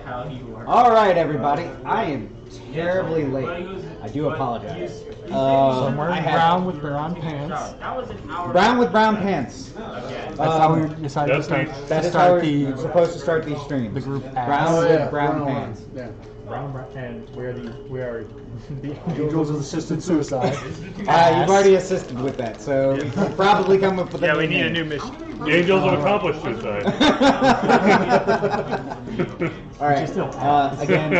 All right, everybody. I am terribly late. I do apologize. So I'm wearing I had brown with brown pants. brown with brown pants. That's how we decided to start, That is how we're supposed to start these streams. the group Brown with brown pants. Yeah. brown, and we are the Angels of Assisted Suicide. You've already assisted with that, so we can probably come up with a Yeah, new we need a name. new mission. The Angels have accomplished suicide. All right. Again,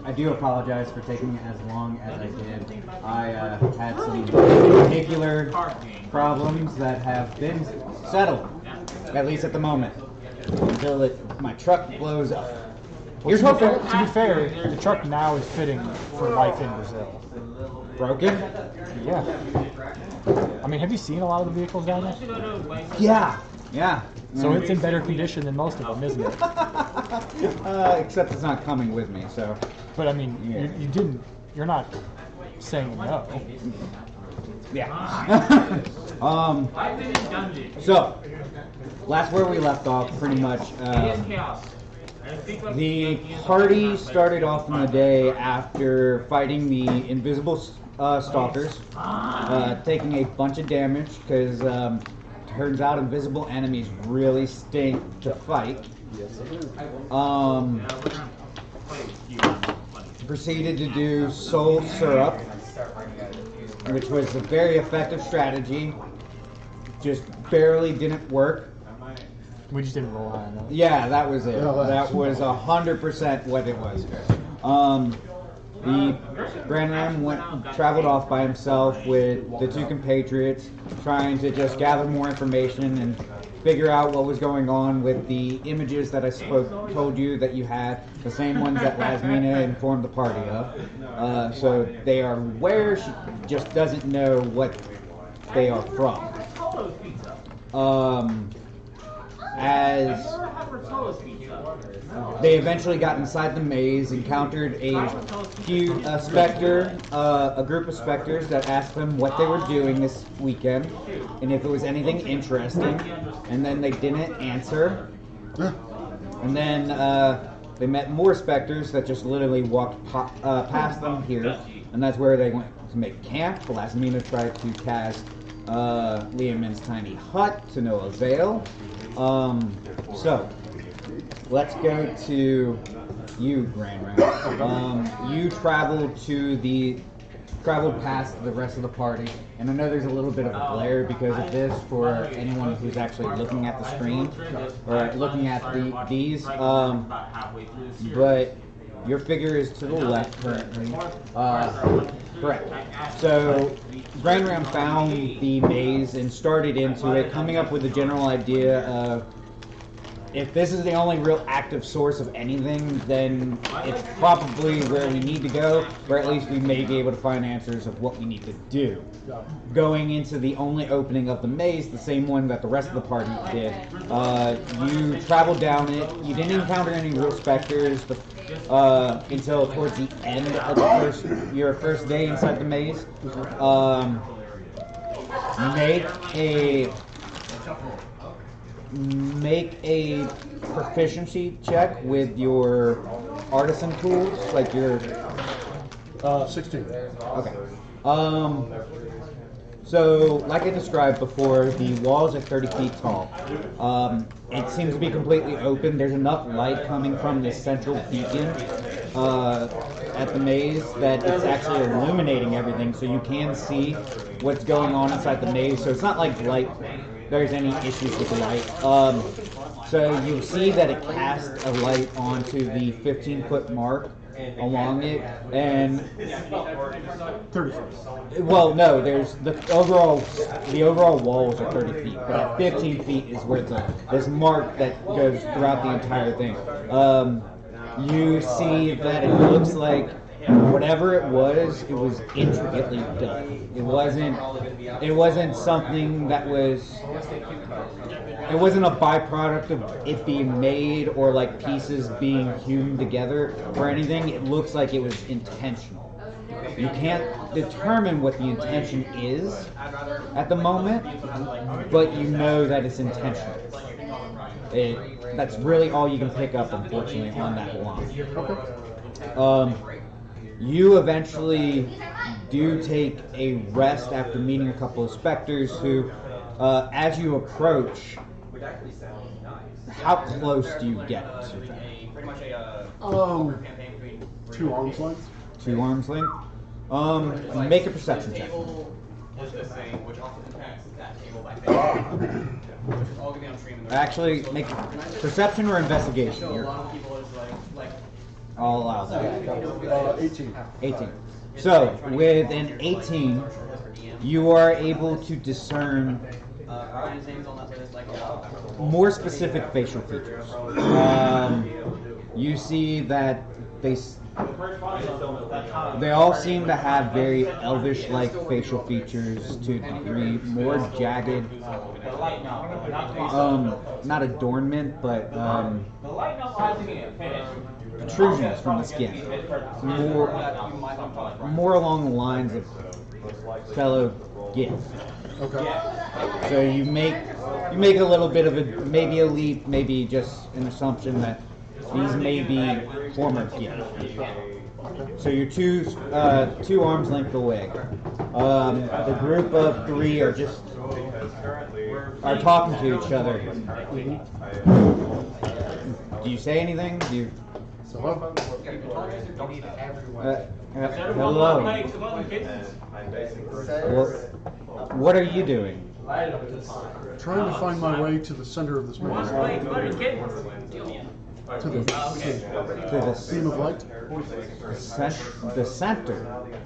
I do apologize for taking as long as I did. I had some particular problems that have been settled, at least at the moment, until my truck blows up. Here's hoping. To be fair, the truck now is fitting for life in Brazil. Broken? Yeah. I mean, have you seen a lot of the vehicles down there? Yeah. Yeah. So it's in better condition than most of them, isn't it? Except it's not coming with me, so. But I mean, Yeah. you're not saying no. Yeah. So, last where we left off, pretty much. The party started off in the day after fighting the invisible stalkers, taking a bunch of damage because turns out invisible enemies really stink to fight. Proceeded to do soul syrup, which was a very effective strategy. Just barely didn't work. We just didn't rely on that. Yeah, that was it. No, That was 100% what it was. The Grand Ram traveled off by himself with the two compatriots, trying to just gather more information and figure out what was going on with the images that I told you that you had, the same ones that Lasmina informed the party of. So they are aware, she just doesn't know what they are from. As they eventually got inside the maze, encountered a group of specters that asked them what they were doing this weekend and if it was anything interesting, and then they didn't answer. And then they met more specters that just literally walked past them here, and that's where they went to make camp. Lasmina tried to cast Liamin's tiny hut to no avail. So, let's go to you, Grand Ram. You traveled past the rest of the party, and I know there's a little bit of a glare because of this for anyone who's actually looking at the screen or looking at these. But your figure is to the left currently. Correct. So, Grand Ram found the maze and started into it, coming up with a general idea of if this is the only real active source of anything, then it's probably where we need to go, or at least we may be able to find answers of what we need to do. Going into the only opening of the maze, the same one that the rest of the party did, you traveled down it. You didn't encounter any real specters until towards the end of your first day inside the maze. Make a proficiency check with your artisan tools, like your 16. Okay. So, like I described before, the walls are 30 feet tall. It seems to be completely open. There's enough light coming from this central beacon at the maze that it's actually illuminating everything, so you can see what's going on inside the maze. So it's not like there's any issues with the light. So you see that it casts a light onto the 15-foot mark along it, and 30 feet. well, no, there's the overall walls are 30 feet, but at 15 feet is where this mark that goes throughout the entire thing. You see that it looks like whatever it was intricately done. It wasn't something that was. It wasn't a byproduct of it being made or like pieces being hewn together or anything. It looks like it was intentional. You can't determine what the intention is at the moment, but you know that it's intentional. that's really all you can pick up, unfortunately, on that line. Okay. You eventually do take a rest after meeting a couple of specters who, as you approach, how close do you get to them? 2 arms length. 2 arms length? Make a perception check. Actually, make perception or investigation. I'll allow that. 18. 18. So, with an 18, you are able to discern more specific facial features. You see that they all seem to have very elvish-like facial features to a degree, more jagged, not adornment, but protrusions from the skin. More along the lines of fellow Gith. Okay. So you make a little bit of maybe a leap, maybe just an assumption that these may be former Gith. So you're two arms length away. The group of 3 are talking to each other. Do you say anything? Do you? Hello. Hello. What are you doing? Trying to find my way to the center of this maze. To the beam of light. The center.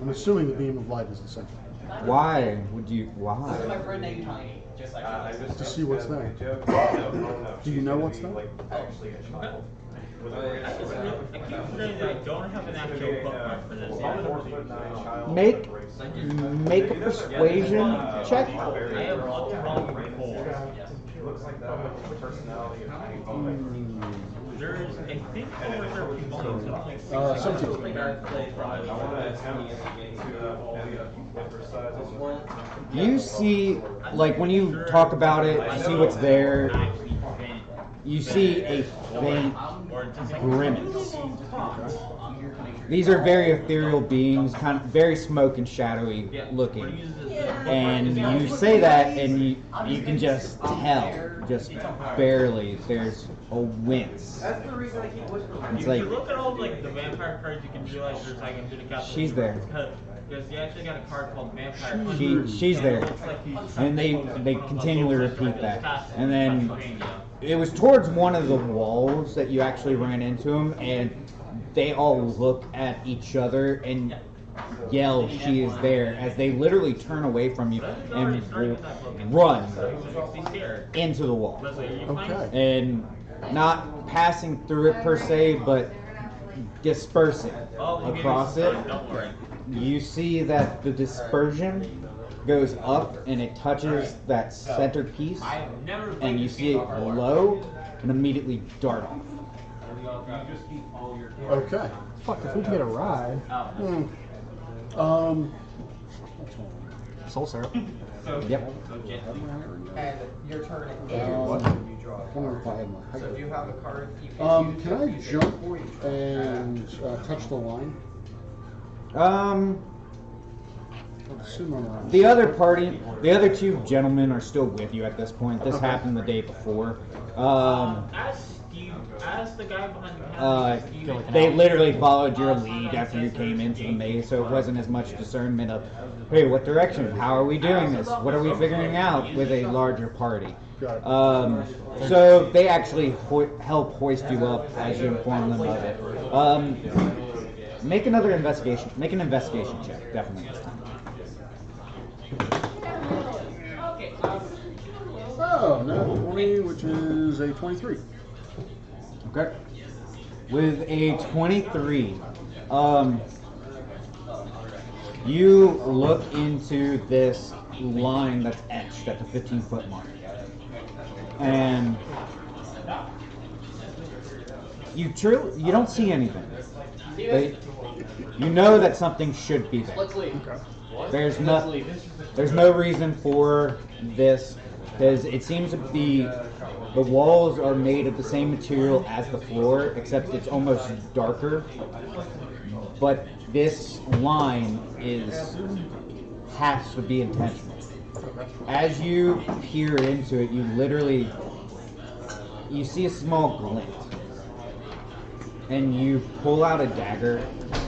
I'm assuming the beam of light is the center. Why would you? Why? To see what's there. Do you know what's there? I don't have an actual bookmark for this. Make a persuasion check. I have looked wrong before. There's, I think, over 30 people. 17. You see, like when you talk about it, you see what's there. You see a faint grimace. These are very ethereal beings, kind of very smoke and shadowy looking. And you say that, and you can just tell, just barely, there's a wince. That's the reason I keep whispering. It's If like, you look at all like the vampire cards, you can realize there's like a bit of castle. She's there. Because you actually got a card called Vampire Hunter. she's and there. it looks like he's- And they continually repeat that. And then it was towards one of the walls that you actually ran into him, and they all look at each other and yell, "She is there," as they literally turn away from you and run into the wall. Okay. And not passing through it per se, but dispersing across it. Don't worry. You see that the dispersion goes up and it touches that center piece, I have never played and you this see it game before. glow and immediately dart off. Okay. Fuck, if we can get a ride. Soul syrup. Yep. And your turn What? I wonder if I had my. So if you have a card, you can Can I jump and touch the line? I'd assume I'm around. The other party, the other 2 gentlemen are still with you at this point. This happened the day before. As the guy behind you, They literally followed your lead after you came into the maze, so it wasn't as much discernment of, hey, what direction? How are we doing this? What are we figuring out with a larger party? So they actually help hoist you up as you inform them of it. Make another investigation. Make an investigation check, definitely this time. Oh, no, 20, which is a 23. Okay. With a 23, you look into this line that's etched at the 15-foot mark, and you don't see anything. You know that something should be there. Let's leave. There's no reason for this, because it seems to be The walls are made of the same material as the floor, except it's almost darker. But this line has to be intentional. As you peer into it, you see a small glint. And you pull out a dagger,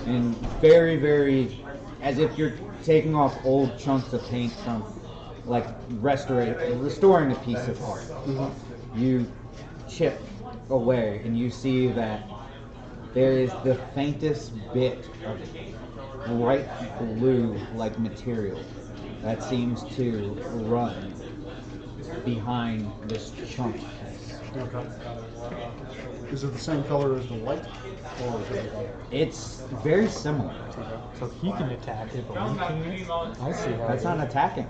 and very, very, as if you're taking off old chunks of paint from, like, restoring a piece of art. You chip away, and you see that there is the faintest bit of bright blue-like material that seems to run behind this chunk piece. Okay. Is it the same color as the light? Or is it It's very similar. So he can attack it, but we can't. I see how That's not attacking.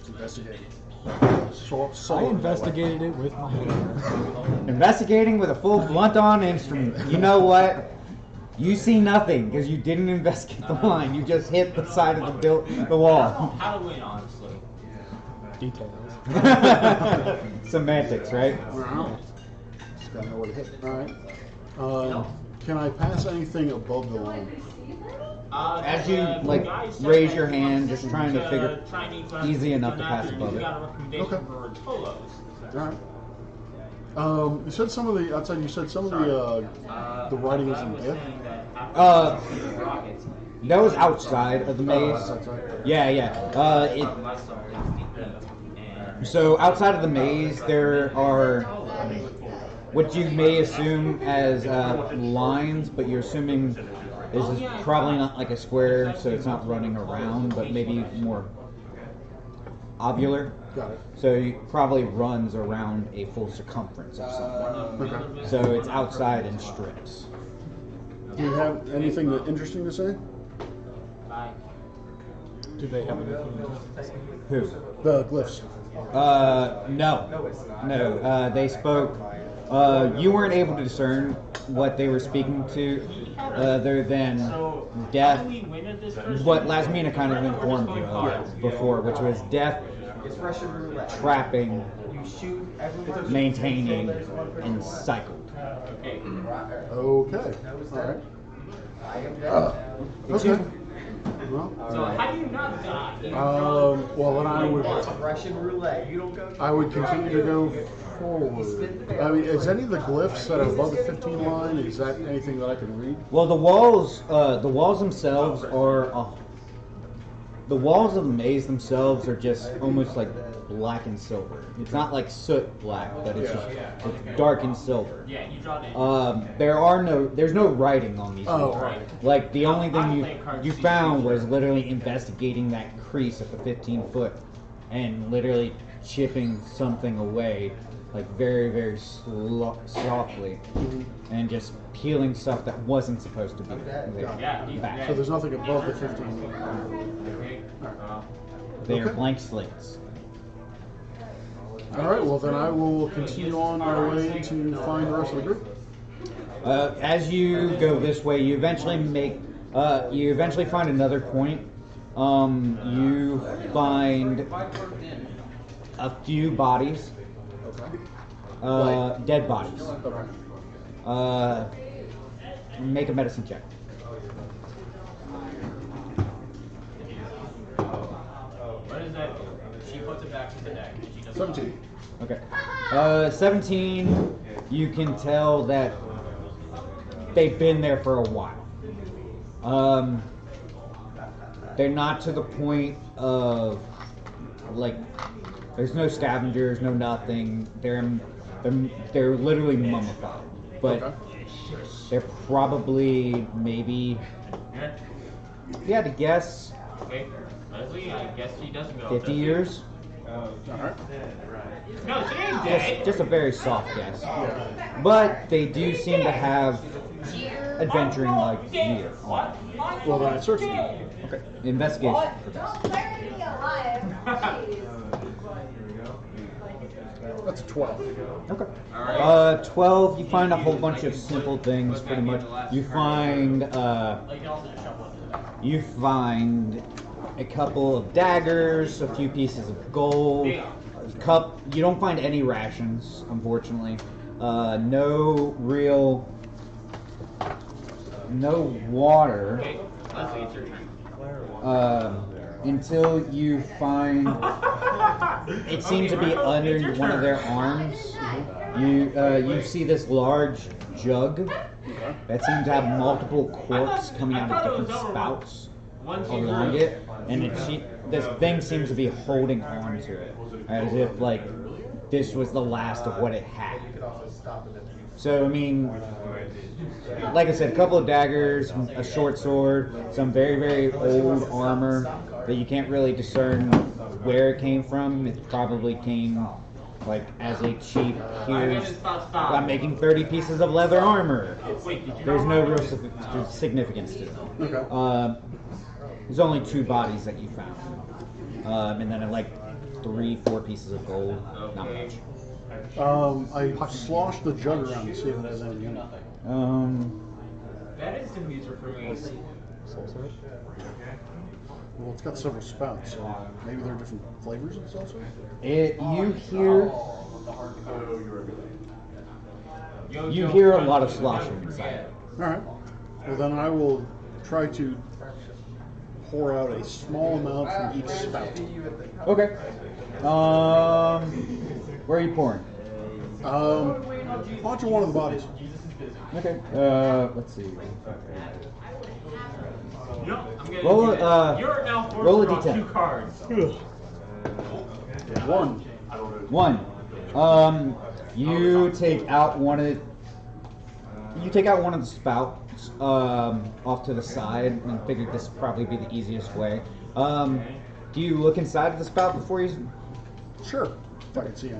investigate? I investigated it with my hand. Investigating with a full blunt-on instrument. You know what? You see nothing because you didn't investigate the line. You just hit the side of the wall. Halloween, honestly. Details. Semantics, right? Just gotta know where to hit. Alright. Can I pass anything above the line? As you like raise your hand, just trying to figure, easy enough to pass above it. Okay. Alright. You said some of the outside. You said some of the writing was in death. That was outside of the maze. Yeah. So outside of the maze, there are what you may assume as lines, but you're assuming this is probably not like a square, so it's not running around, but maybe more ovular. Got it. So it probably runs around a full circumference of some kind. Okay. So it's outside in strips. Do you have anything interesting to say? Do they have anything? Who? The glyphs. No. They spoke. You weren't able to discern what they were speaking to, other than death. What Lasmina kind of informed you of before, which was death, trapping, maintaining, and cycled. Okay. All right. Okay. Well, So how do you not die? well, then I would continue to go forward. I mean, is any of the glyphs that are above the 15 line? Is that anything that I can read? Well, the walls themselves are. The walls of the maze themselves are just almost like black and silver. It's not like soot black, but it's just it's dark and silver. Yeah, you draw that. There's no writing on these walls. Right. Like the only thing you found was literally investigating that crease at the 15-foot and literally chipping something away, like very, very softly, and just peeling stuff that wasn't supposed to be there. Back. So there's nothing above the 15. They are Okay. blank slates. All right. Well, then I will continue on my way to find the rest of the group. As you go this way, you eventually find another point. You find a few bodies, dead bodies. Make a medicine check. What is that? She puts it back in the deck. And she doesn't 17. Okay. 17, you can tell that they've been there for a while. They're not to the point of, like, there's no scavengers, no nothing. They're literally mummified. But they're probably, maybe, if you had to guess, Okay. Leslie, I guess she doesn't go. 50 years? All right. No, she ain't dead. Just a very soft guess. But they do seem to have adventuring like year on it. Well, then I search them. Okay. Investigation for this. That's a 12. Okay. 12, you find a whole bunch of simple things, pretty much. You find a couple of daggers, a few pieces of gold, You don't find any rations, unfortunately. No water. Okay, Leslie, it's your turn. Until you find it seems to be under one of their arms. You see this large jug that seems to have multiple corks coming out of different spouts along it, and this thing seems to be holding on to it as if like this was the last of what it had. So I mean, like I said, a couple of daggers, a short sword, some very, very old armor that you can't really discern where it came from. It probably came like as a cheap, here's, I'm making 30 pieces of leather armor. There's no real significance to it. Okay. There's only 2 bodies that you found. And then like 3-4 pieces of gold, not much. I sloshed the jug around to see if it has anything in it. That is the music for me. Well, it's got several spouts, so maybe there are different flavors of salsa? You hear a lot of sloshing inside. Alright. Well, then I will try to pour out a small amount from each spout. Okay. Where are you pouring? Onto one of the bodies. Okay. Let's see. Roll Roll a roll D10. 2 cards. 1. 1. You take out one of the spouts off to the side and figured this would probably be the easiest way. Do you look inside of the spout before you? Sure. If I can see it.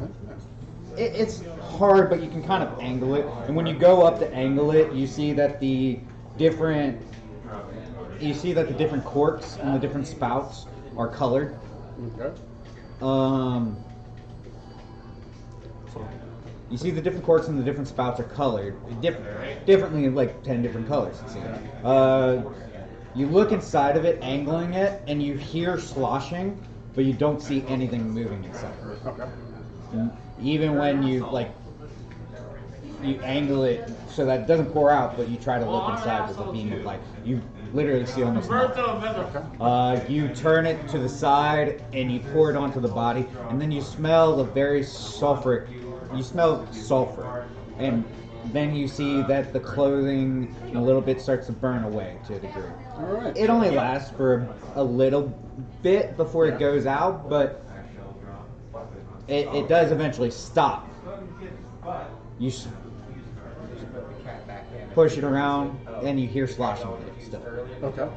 It's hard, but you can kind of angle it. And when you go up to angle it, you see that the different corks and the different spouts are colored. Okay. You see the different corks and the different spouts are colored differently, like 10 different colors. It seems. You look inside of it, angling it, and you hear sloshing, but you don't see anything moving inside. Okay. Even when you angle it so that it doesn't pour out, but you try to look inside with a beam of light, you literally see almost nothing. You turn it to the side and you pour it onto the body, and then you smell the very sulfur, and then you see that the clothing a little bit starts to burn away to a degree. All right. It only lasts for a little bit before it goes out, but it does eventually stop. You push it around, and you hear sloshing still. Okay.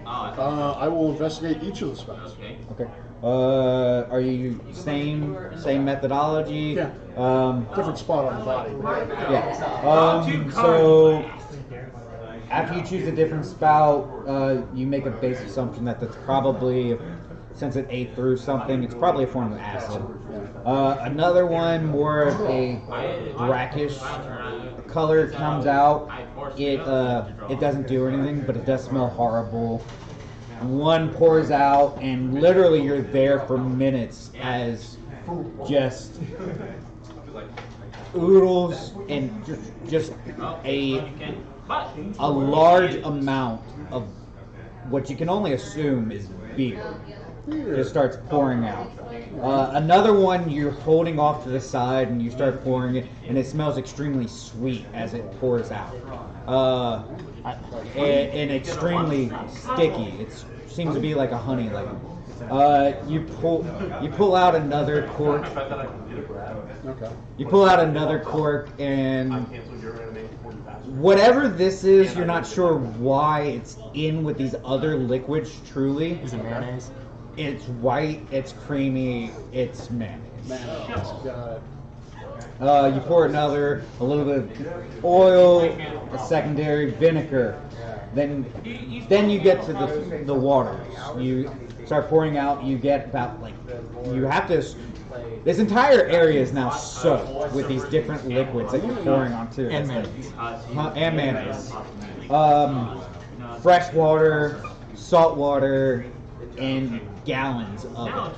I will investigate each of the spouts. Okay. Are you same methodology? Yeah. Different spot on the body. Yeah. So after you choose a different spout, you make a base assumption that that's probably, since it ate through something, it's probably a form of acid. Another one, more of a brackish color comes out. It doesn't do anything, but it does smell horrible. One pours out, and literally you're there for minutes as just oodles and just a large amount of what you can only assume is beer just starts pouring out. Another one you're holding off to the side and you start pouring it, and it smells extremely sweet as it pours out. And extremely sticky. It seems to be like a honey lemon. You pull out another cork. Okay. You pull out another cork, and whatever this is, you're not sure why it's in with these other liquids. Truly, Is it mayonnaise? it's white, it's creamy, it's mayonnaise. Got it. You pour a little bit of oil, a secondary vinegar. Then you get to the waters. You start pouring out. You get about this entire area is now soaked with these different liquids that you're pouring onto it. And mayonnaise. And mayonnaise. Fresh water, salt water, and gallons of it.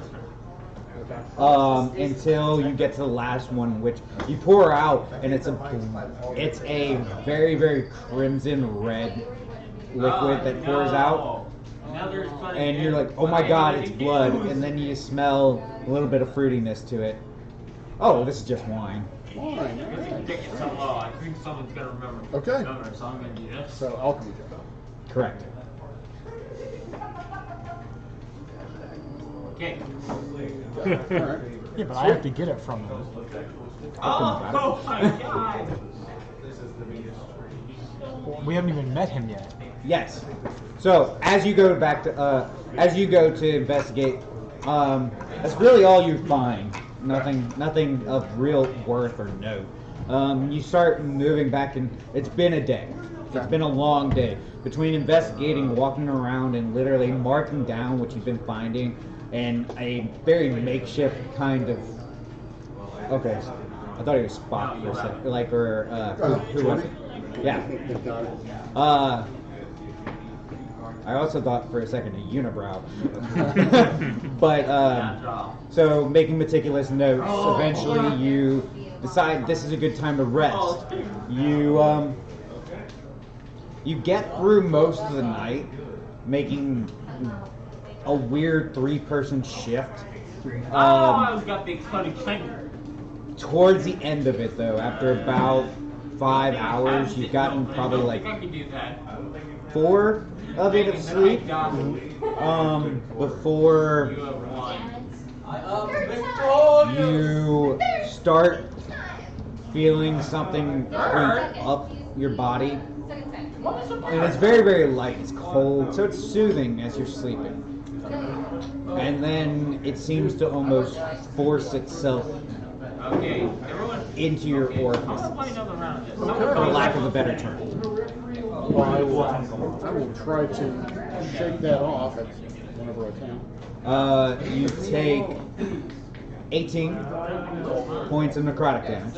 until you get to the last one, which you pour out, and it's a very, very crimson red liquid that pours out. And you're like, oh my god, it's blood. And then you smell a little bit of fruitiness to it. Oh, this is just wine. Wine. I think someone's gonna remember. Okay. So I'm gonna do this. So alchemy check. Correct. Okay. Alright. Yeah, but I have to get it from them. Oh my god! We haven't even met him yet. Yes. So as you go back to investigate, that's really all you find. Nothing of real worth or note. You start moving back, and it's been a day. It's been a long day between investigating, walking around, and literally marking down what you've been finding, and a very makeshift kind of. Okay, I thought he was Spock for a second, who was it? Yeah. Got it. I also thought for a second a unibrow. But, so making meticulous notes, eventually you decide this is a good time to rest. You get through most of the night, making a weird 3-person shift. I've got the exploding finger. Towards the end of it, though, after about 5 hours, you've gotten probably like 4 of it of sleep. Before you start feeling something creep up your body, and it's very, very light. It's cold, so it's soothing as you're sleeping. And then it seems to almost force itself into your orifices, for lack of a better term. Well, I will try to shake that off whenever I can. You take 18 points of necrotic damage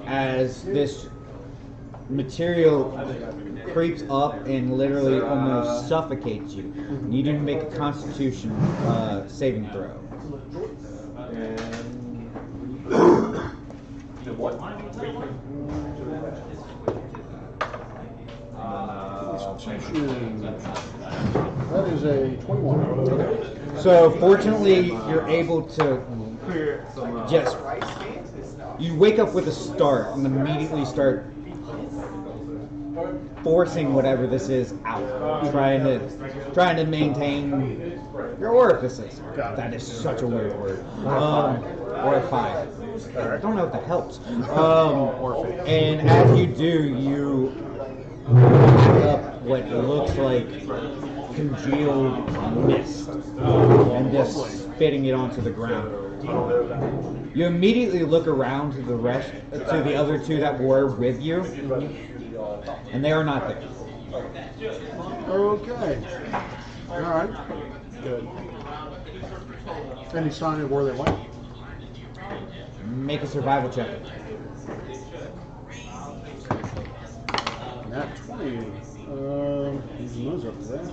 as this material creeps up and literally almost suffocates you. You need to make a Constitution saving throw. Constitution. That is a 21. So fortunately, you're able to just, you wake up with a start and immediately start forcing whatever this is out, trying to maintain your orifices. That is such a weird word. Orify. I don't know if that helps. And as you do, you pack up what looks like congealed mist and just spitting it onto the ground. You immediately look around to the other 2 that were with you, and they are not there. Okay. Alright. Good. Any sign of where they went? Make a survival check. Nat 20. Those up there.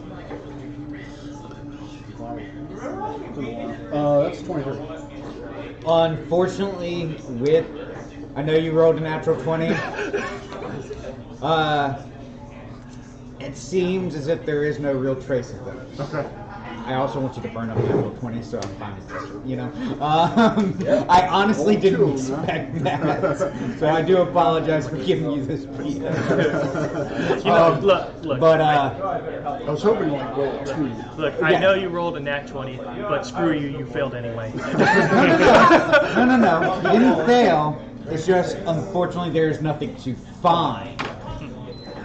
That's 23. Unfortunately, I know you rolled a natural 20. It seems as if there is no real trace of them. Okay. I also want you to burn up natural 20, so I'm fine with this, you know. I honestly didn't expect that, so I do apologize for giving you this beat. Look. But I was hoping you would roll 2. Look, I know you rolled a nat 20, but screw you, you failed anyway. No. You didn't fail. It's just, unfortunately, there's nothing to find.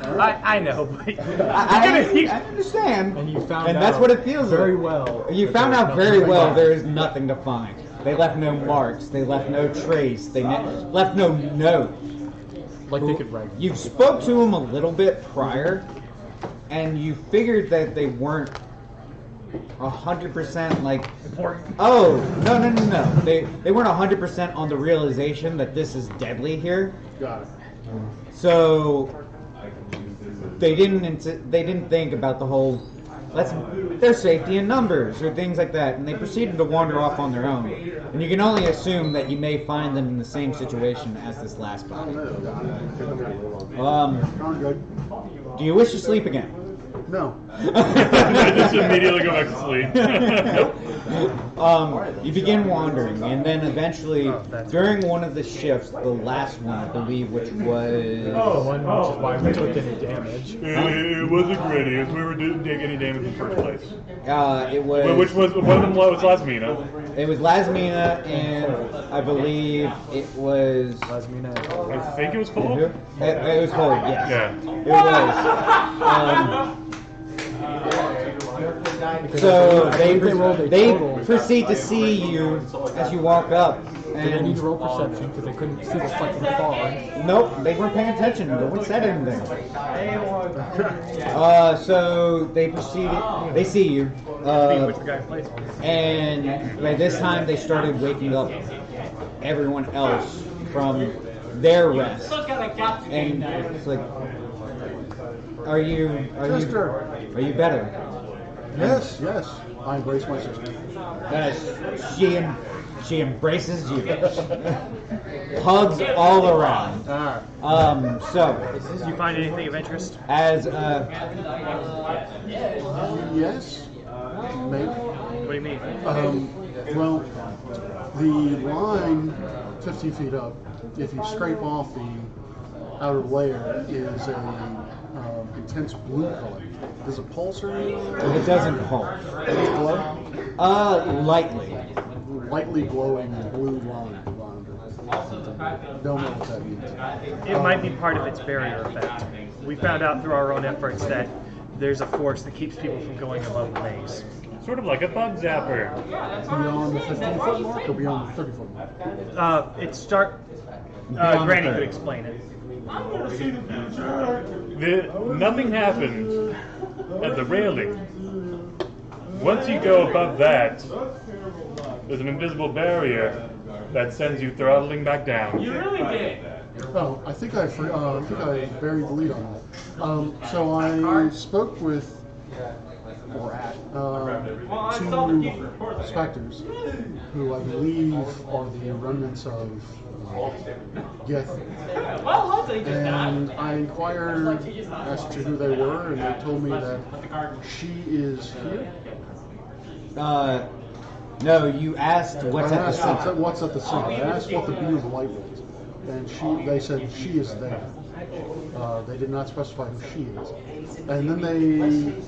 I know, but I understand. And you found and out that's what it feels very like. well. You found out very well there is nothing to find. They left no marks. They left no trace. They left no note. Like they could write. You spoke to them a little bit prior, and you figured that they weren't 100% like. Oh, no. They weren't 100% on the realization that this is deadly here. Got it. So they didn't think about the whole there's safety in numbers or things like that, and they proceeded to wander off on their own. And you can only assume that you may find them in the same situation as this last body. Do you wish to sleep again? No. I just immediately go back to sleep. You begin wandering, and then eventually, during one of the shifts, the last one, I believe, which was... The one which is why we took any damage. It wasn't gritty. If we didn't take any damage in the first place. It was... Which was one of them was Lasmina. It was Lasmina, and I believe it was... Lasmina. I think it was Cole. It was Cole, yes. Yeah. It was. So they proceed to see you as you walk up. They need And to roll perception because they couldn't see the fucking fog. nope, they weren't paying attention. No one said anything. So they proceeded. They see you, Which the guy plays. and by this time they started waking up everyone else from their rest. And it's like, are you better? Yes, yes. I embrace my sister. She embraces you. Hugs all around. So Did you find anything of interest? as Yes. Maybe. What do you mean? Well, the line 50 feet up, if you scrape off the outer layer, is a intense blue color. Does it pulse or anything? it doesn't pulse. Does it glow? Lightly. Lightly glowing blue line. Don't know what that means. It might be part of its barrier effect. We found out through our own efforts that there's a force that keeps people from going above the maze. Sort of like a bug zapper. Beyond the 15-foot mark or beyond the 30-foot mark? Beyond the Granny 30. could explain it. Nothing happens at the railing. Once you go above that, there's an invisible barrier that sends you throttling back down. You really did. Oh, I think I buried the lead on that. So I spoke with, or at, two specters, who I believe are the remnants of Geth. And I inquired as to who they were, and they told me that she is here. No, you asked what's I at the asked center. what's at the center. I asked what the beam of light was, and they said she is there. They did not specify who she is. And then they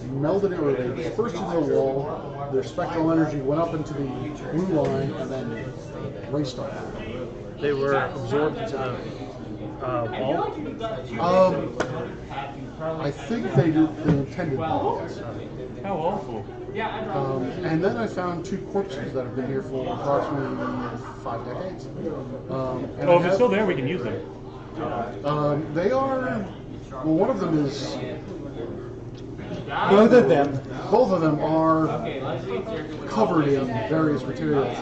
melded it, or they burst into the wall. Their spectral energy went up into the blue line, and then raced off. They were absorbed into the wall. I think they intended that, yes. How awful. And then I found two corpses that have been here for approximately 5 decades. And Oh, if they're still there, we can use them. they are. Well, one of them is. Both of them. Both of them are covered in various materials.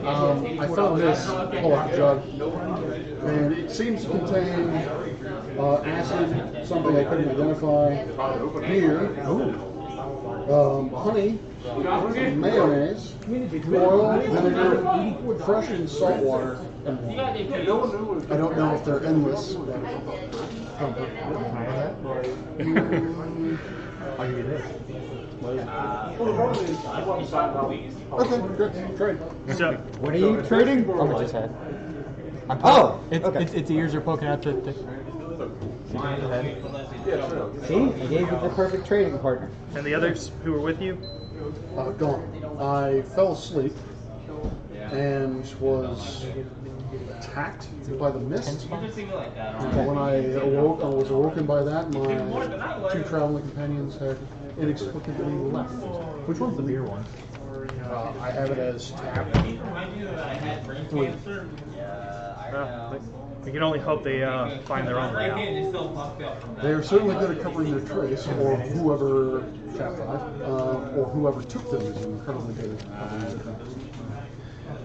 I found this pull out jug, and it seems to contain acid, something I couldn't identify. Beer, honey, mayonnaise, oil, vinegar, fresh and salt water, and water. I don't know if they're endless. I'll give you this. Okay, good, great. So, What are you trading? How much is head? Oh, okay. Its ears are poking out the head. See, I gave you the perfect trading partner. and the others who were with you? Gone. I fell asleep and was attacked by the mist. When I awoke, I was awoken by that. My two traveling companions had inexplicably left. Which one's the beer one? I have it as tap. We can only hope they find their own way out. They are certainly good at covering their trace, or whoever, chap 5, or whoever took them is incredibly good at covering their trace.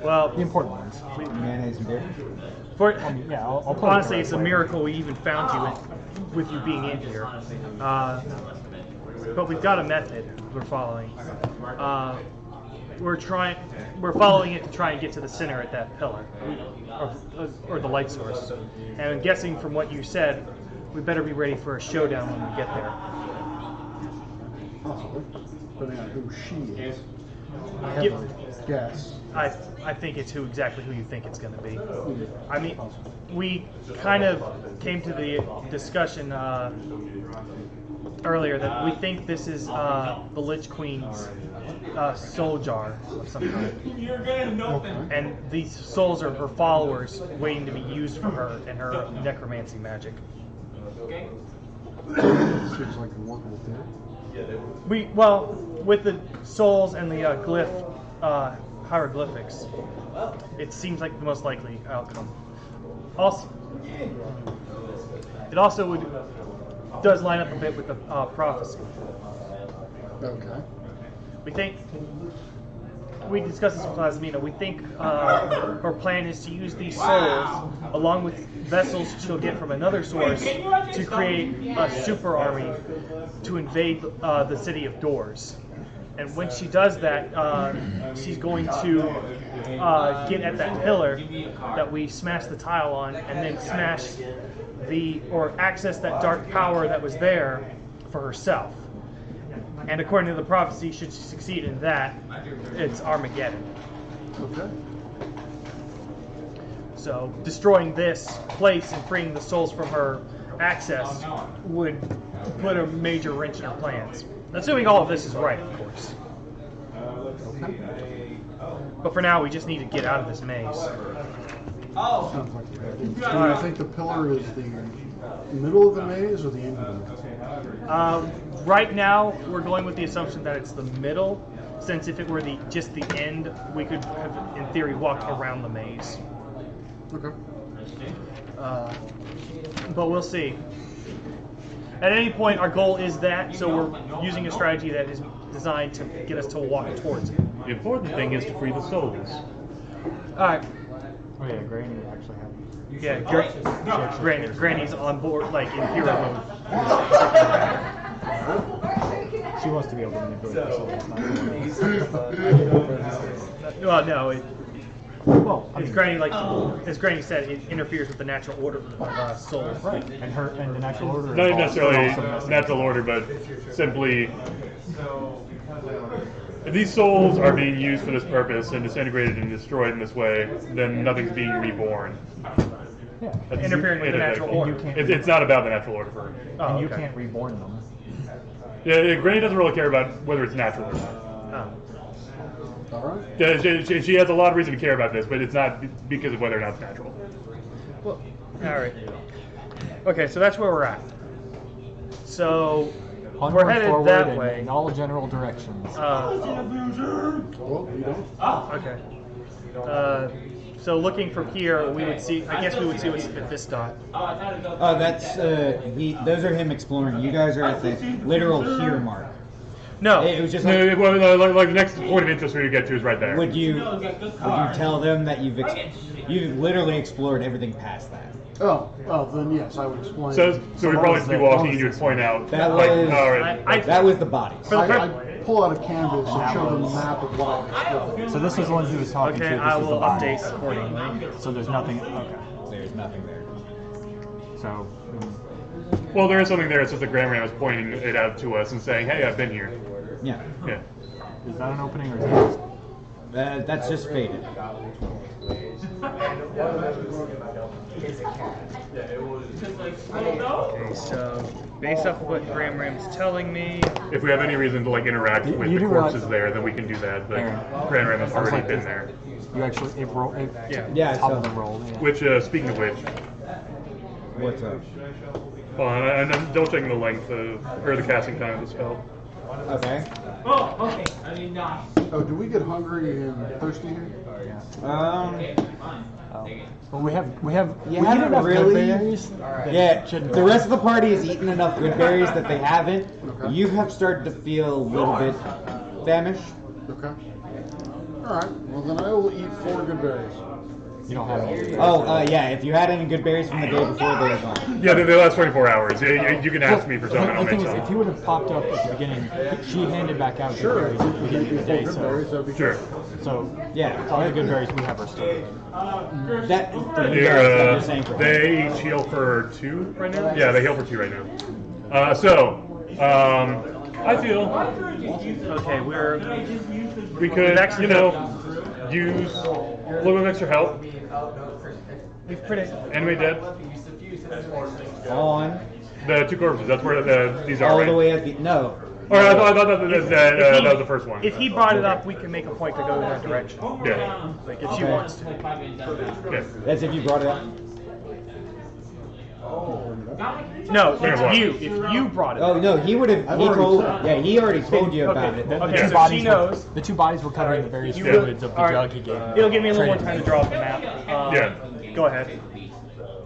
Well, The important ones. Mayonnaise and beer. Yeah, I'll put honestly, it's a miracle we even found you with you being in here. but we've got a method we're following. We're following it to try and get to the center at that pillar, or the light source. And I'm guessing from what you said, we better be ready for a showdown when we get there. Possibly. Depending on who she is. I have Give- a guess. I think it's exactly who you think it's going to be. I mean, we kind of came to the discussion earlier that we think this is the Lich Queen's soul jar of some kind. You're gonna know them. And these souls are her followers waiting to be used for her and her necromancy magic. Seems like a workable theory. With the souls and the hieroglyphics, it seems like the most likely outcome. Also, it also does line up a bit with the prophecy. Okay. We discussed this with Plasmina. We think her plan is to use these souls, along with vessels she'll get from another source, to create a super army to invade the city of Doors. And when she does that, she's going to get at that pillar that we smashed the tile on, and then smash access that dark power that was there for herself. And according to the prophecy, should she succeed in that, it's Armageddon. Okay. So destroying this place and freeing the souls from her access would put a major wrench in her plans. Assuming all of this is right, of course. But for now, we just need to get out of this maze. Sounds like a good idea. Do you think the pillar is the middle of the maze or the end of the maze? Right now, we're going with the assumption that it's the middle, since if it were just the end, we could have, in theory, walked around the maze. Okay. But we'll see. At any point, our goal is that, so we're using a strategy that is designed to get us to walk towards it. The important thing is to free the souls. Alright. Oh yeah, Granny actually had. Yeah, Granny's on board, like in hero mode. She wants to be able to manipulate the souls. Well, no, Well, I as mean, Granny said, it interferes with the natural order of souls. right, and the natural order. Not is necessarily also messing natural order, but simply if these souls are being used for this purpose and disintegrated and destroyed in this way, then nothing's being reborn. Yeah. That's Interfering with the natural antithetical. order. You can't- It's not about the natural order for her. Oh, And you okay. can't reborn them. Yeah, Granny doesn't really care about whether it's natural or not. Oh. All right. Yeah, she has a lot of reason to care about this, but it's not because of whether or not it's natural. Well, alright. Okay, so that's where we're at. So, Onward, we're headed forward, that and way. in all general directions. Well, you don't. Okay. So looking from here, we would see. I guess we would see what's at this dot. Oh, that's those are him exploring. You guys are at the literal here mark. No. It was just No, like, like the next point of interest we would get to is right there. would you tell them that you've literally explored everything past that? Oh, then yes, I would explain. So we'd probably be walking and you'd I, point out. That like, was all right. that was the bodies. I'd pull out a canvas and show them a map of what I explored. So this was the one he was talking Okay, to. This I is the will body. update accordingly. So there's nothing. Okay. There's nothing there. So. Well, there is something there. It's just that Grand Ram is pointing it out to us and saying, "Hey, I've been here." Yeah, Yeah. Is that an opening or is it just... that's just faded. Okay, so based off of what Graham Ram's telling me, If we have any reason to like interact with you the do realize- corpses there, then we can do that. But Aaron, Grand Ram has I was already like, been there. You actually Yeah, top so- of the roll. Yeah. Which, speaking of which, What's up? hold on, I'm double checking the length of or the casting time of the spell. Okay. Oh, okay. I mean, nice. Oh, do we get hungry and thirsty here? Well, we have You we haven't get enough really- good berries. Yeah, Shouldn't the we? rest of the party has eaten enough good berries that they haven't. Okay. You have started to feel a little bit famished. Okay. All right. Well, then I will eat 4 good berries. You don't have any. Oh, yeah, if you had any good berries from the day before, they're gone. Yeah, they last 24 hours. You can ask me for something. I'll The make thing is, if he some. would have popped up at the beginning, she handed back out good berries at the beginning of the day, Sure. so Yeah. all the good berries we have are still good. That, for you guys, I'm just saying for They each heal for 2 right now? Yeah, they heal for 2 right now. I feel Okay, we're we could, extra you know, use a little bit of extra help. we've pretty. Enemy dead. on, The 2 corpses, that's where these are, all right? the way at the, no. Or I thought that was the first one. If he brought it up, we can make a point to go in that direction. Yeah. Like if she wants to. Yeah. That's if you brought it up. No, Fair it's one. you. If you brought it Oh, up. no, he would have, he told, yeah, he already told you about Okay. it. The Okay, two so bodies she knows. the 2 bodies were covering the various You fluids will- of the alright. jug he gave. It'll give me a little more time to draw up the map. Yeah. Go ahead.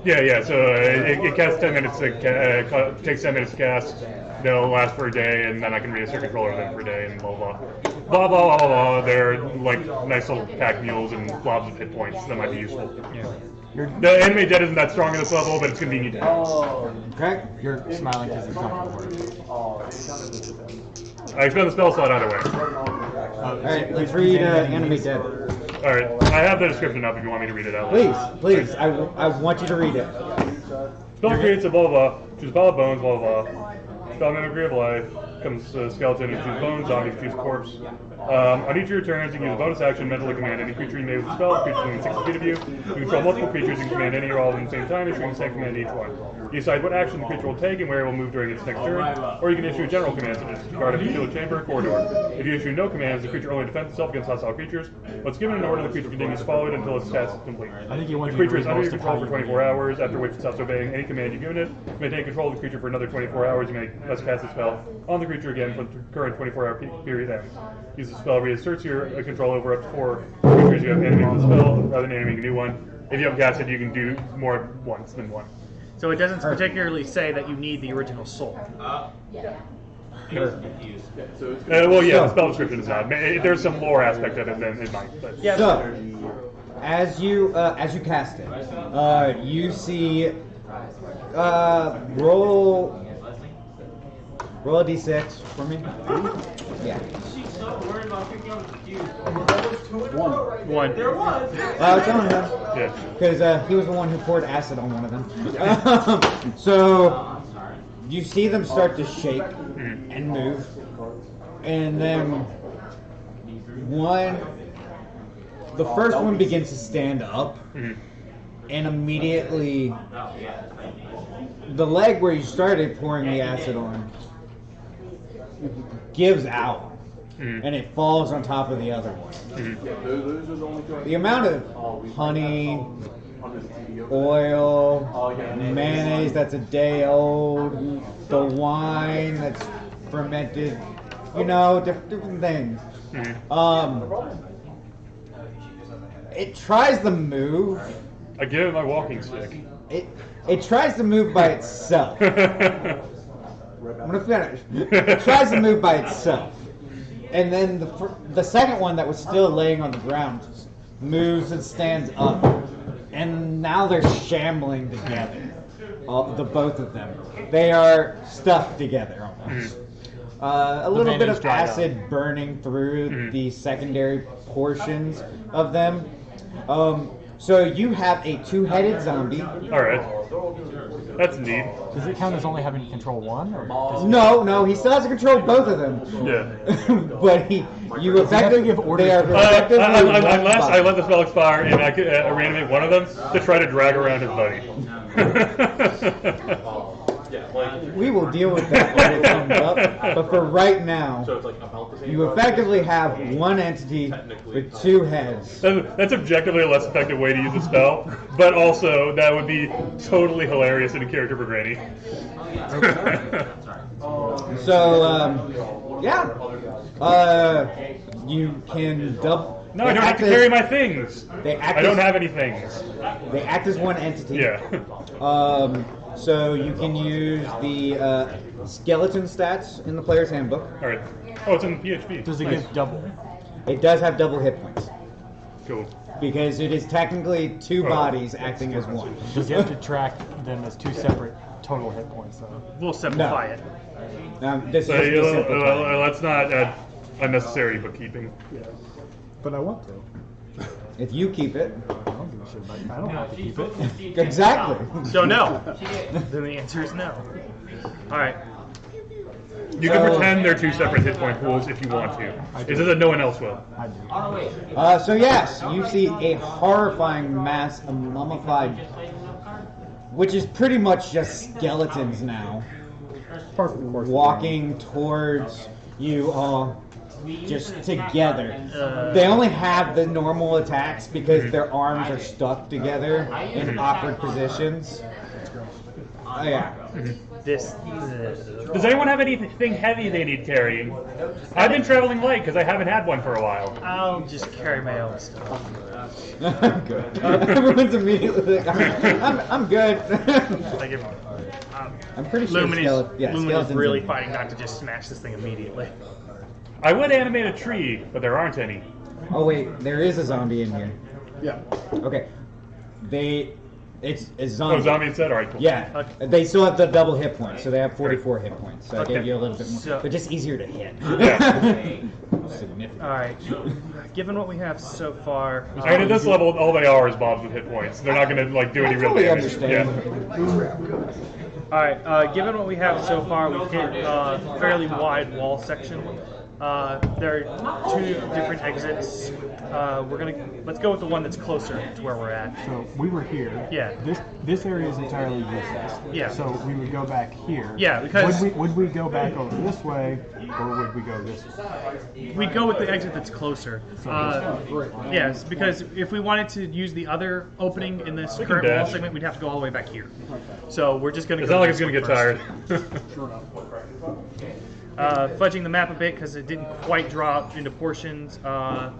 Yeah, so it casts 10 minutes, takes 10 minutes to cast, they'll last for a day, and then I can reinsert control over them for a day, and blah, blah. Blah, blah, blah, blah, blah. They're like nice little pack mules and blobs of hit points that might be useful. The enemy dead isn't that strong at this level, but it's convenient to have. Okay? You're smiling because it's not going to work. I expend the spell slot either way. Alright, let's read Enemy Dead. Alright, I have the description up if you want me to read it out. Please, I want you to read it. Spell creates a blah blah, choose a pile of bones, blah blah blah. Spell mimicry of life, comes a skeleton and choose bones, zombie, choose corpse. On each of your turns, you can use a bonus action mentally command any creature you may with the spell. Creatures within 60 feet of you. You control multiple creatures and command any or all of them at the same time, issuing the same command to each one. You decide what action the creature will take and where it will move during its next turn, or you can issue a general command such as guard a particular chamber or corridor. If you issue no commands, the creature only defends itself against hostile creatures. Once given an order, the creature continues to follow it until its task is complete. I think you want The to creature is read under your most of control how for you 24 read it. hours, after which it stops obeying any command you've given it. To maintain control of the creature for another 24 hours, you must cast the spell on the creature again for the current 24-hour period ends. Use the spell reasserts your control over up to 4 creatures you have animated with the spell, rather than animating a new one. If you haven't cast it, you can do more at once than one. So it doesn't particularly say that you need the original soul. Well, yeah, the spell description is not. There's some lore aspect of it, then it might. But. Yeah. So, as you cast it, you see, roll a d6 for me. Yeah. One. It's on him. Yeah. Because he was the one who poured acid on one of them. So, you see them start to shake and move. And then the first one begins to stand up. And immediately, the leg where you started pouring the acid on gives out. And it falls on top of the other one. The amount of honey, oil, mayonnaise that's a day old, the wine that's fermented, different things. It tries to move. I give it my walking stick. It tries to move by itself. I'm gonna finish. It tries to move by itself. And then the second one that was still laying on the ground moves and stands up. And now they're shambling together. The both of them. They are stuck together almost. A little bit mayonnaise of dried acid burning through the secondary portions of them. So you have a 2-headed zombie. Alright. That's neat. Does it count as only having control one? Or does it- No, he still has to control both of them. Yeah. But you effectively give orders they are to effectively one Unless I body. let the spell expire and I could reanimate one of them to try to drag around his buddy. We will deal with that when it comes up. But for right now, you effectively have one entity with 2 heads. That's objectively a less effective way to use the spell, but also that would be totally hilarious in a character for Granny. So, you can double. No, I don't have to carry my things. They act I don't as- have any things. They act as one entity. Yeah. So you can use the skeleton stats in the player's handbook. Alright. Oh, it's in PHP. Does it Nice. give double? It does have double hit points. Cool. because it is technically two bodies acting as one. Does it have to track them as two separate total hit points, though? We'll simplify it. This So is just a simple plan. let's not add unnecessary bookkeeping. But I want to. If you keep it, I don't give a shit about it. I don't have to keep it. exactly. So no. Then the answer is no. All right. You can pretend they're two separate hit point pools if you want to. It's just that no one else will. I do. So yes, you see a horrifying mass of mummified, which is pretty much just skeletons now, walking towards you all, just together. They only have the normal attacks because their arms are stuck together in awkward positions. Oh yeah. This. Does anyone have anything heavy they need carrying? I've been traveling light because I haven't had one for a while. I'll just carry my own stuff. Good. Everyone's immediately like, I'm good. Like if, I'm pretty sure Lumen is skeletons really in- fighting not to just smash this thing immediately. I would animate a tree, but there aren't any. Oh wait, there is a zombie in here. Yeah. Okay. It's a zombie. Oh, zombie instead? Alright, cool. Yeah. Okay. They still have the double hit points, so they have 44 hit points. So I Okay. gave you a little bit more. So- They're just easier to hit. Yeah. Significant. All right. Given what we have so far, And at this level, all they are is mobs with hit points. They're not going to like do any real Totally damage. understand. all right. Given what we have so far, we've hit a fairly wide wall section. There are two different exits. Let's go with the one that's closer to where we're at. So we were here. Yeah. This area is entirely useless. Yeah. So we would go back here. Yeah, because- would we go back over this way, or would we go this way? We'd go with the exit that's closer. Yes, because if we wanted to use the other opening in this We can current wall dash. segment, we'd have to go all the way back here. So we're just going to It's go not like this it's going to one get first. tired. Fudging the map a bit because it didn't quite draw up into portions. And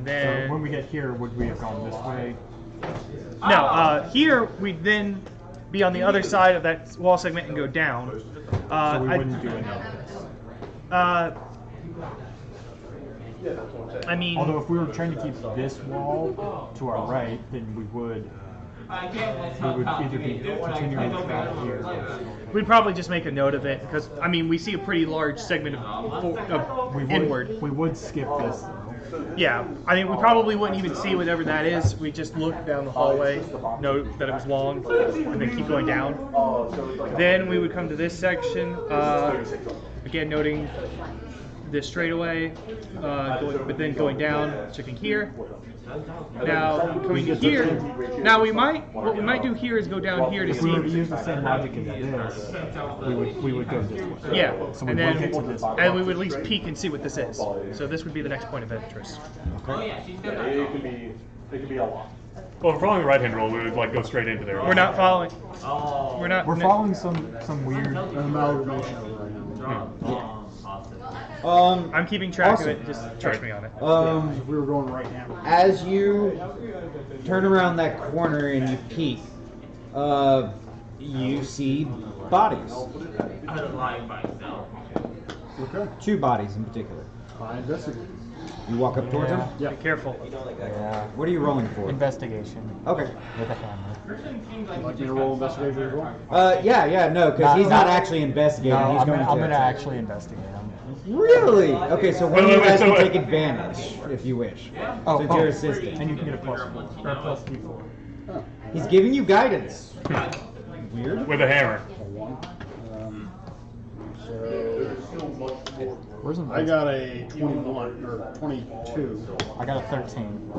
then So when we get here, would we have gone this way? no, here we'd then be on the other side of that wall segment and go down. So we I- wouldn't do any of this. I mean, Although if we were trying to keep this wall to our right, then we would either be continuing back here. we'd probably just make a note of it because I mean we see a pretty large segment of We would, inward. We would skip this though. Yeah, I mean we probably wouldn't even see whatever that is. We just look down the hallway, note that it was long, and then keep going down. Then we would come to this section. Again, noting this straightaway, but then going down, checking here. Now coming to here. Now what we might do here is go down here to If we were to see. use the same logic as this, we would go this way. Yeah, So we and would get to then this. and we would at least peek and see what this is. So this would be the next point of interest. It could be a lot. Well, if we're following the right-hand rule, we would like go straight into there. We're not following. We're not. We're following some weird. An amalgamation of right now. I'm keeping track Awesome. of it. Just trust me on it. If we were going right now. As you turn around that corner and you peek, you see bodies. Okay. Two bodies in particular. I investigate. You walk up towards them. Be careful. Yeah. What are you rolling for? Investigation Okay. with a hammer. Like me to roll investigation as well? No, because he's not actually investigating. No, he's I'm going gonna to actually investigate him. Really? Okay, so one of Wait, you wait, guys so can wait. take advantage if you wish. Oh, Since you're assisting. And you can get a +4 or a +D4. He's giving you guidance. Weird. With a hammer. Where's the I got a 21 or 22. I got a 13.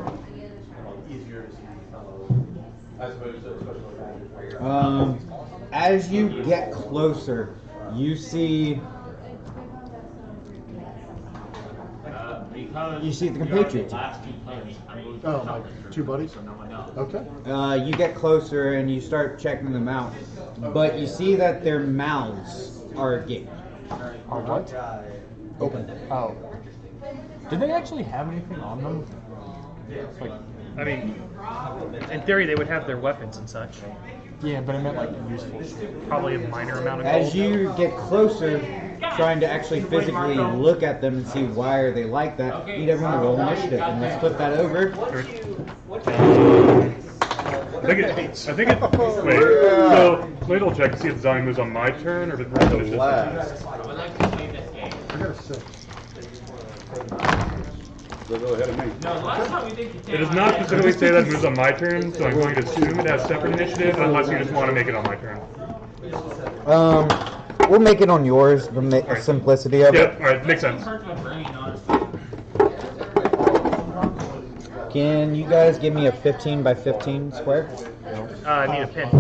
As you get closer, you see the compatriots. Oh, like two buddies? Okay. You get closer and you start checking them out, but you see that their mouths are agape. Or what? Open. Oh. Did they actually have anything on them? Like, I mean, in theory, they would have their weapons and such. yeah, but I meant like useful shit. Probably a minor amount of As gold. you get closer, trying to actually physically look at them and see why are they like that, need everyone to roll initiative. And let's flip that over. I think it. Wait. So, ladle check to see if the zombie moves on my turn or if it moves on his Last. I would like to play this game. I got a 6. Go ahead of me. No, the last time we did It does not specifically say that it moves on my turn, so I'm going to assume it has separate initiative unless you just want to make it on my turn. We'll make it on yours, the simplicity of Yeah, it. alright, makes sense. hurts my brain, honestly. Can you guys give me a 15 by 15 square? I need a pin.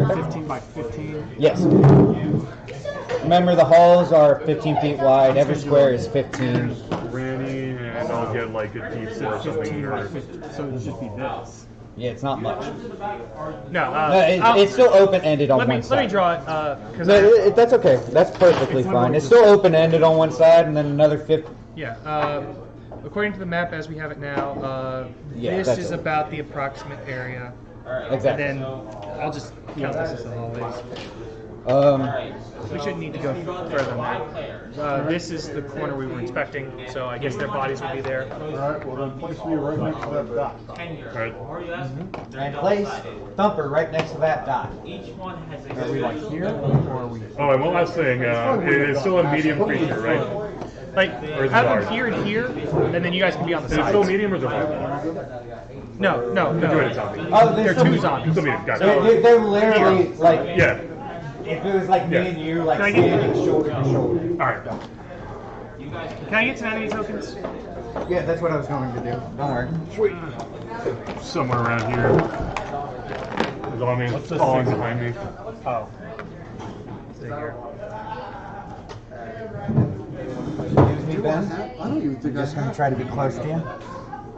15 by 15. Yes. Remember, the halls are 15 feet wide. Every square is 15. Granny, and I'll get like a deep sit or something. 15 by Or, 15. So it should be this. Yeah, it's not much. No, No, it's still open-ended on let me one side. let me draw it because No, that's okay. That's perfectly fine. It's still open-ended on one side, and then another 50. yeah. According to the map as we have it now, Yeah, this that's is it. about the approximate area. Exactly. And then I'll just count this as the hallways. Um, We shouldn't need to go further than that. This is the corner we were inspecting, so I guess their bodies would be there. Alright, well then place me right next to that dot. alright. and place Thumper right next to that dot. Each one has a Are we like here or are we? Oh, and one last thing. It is still a medium creature, right? Like, Or is it have large? them here and here, and then you guys can be on the Is it still sides. medium or is it large? No, no, We're doing it no. zombie. Oh, They're still- two zombies. Still medium, gotcha. They're literally like, Yeah. if it was like me Yeah. and you, like Can I get- standing shoulder to shoulder. Alright. Can I get some enemy tokens? Yeah, that's what I was going to do. Don't worry. Sweet. Somewhere around here. There's on me. Falling behind me. Oh. See here. Excuse me, Ben. I don't even think I Just gonna have. try to be close to you.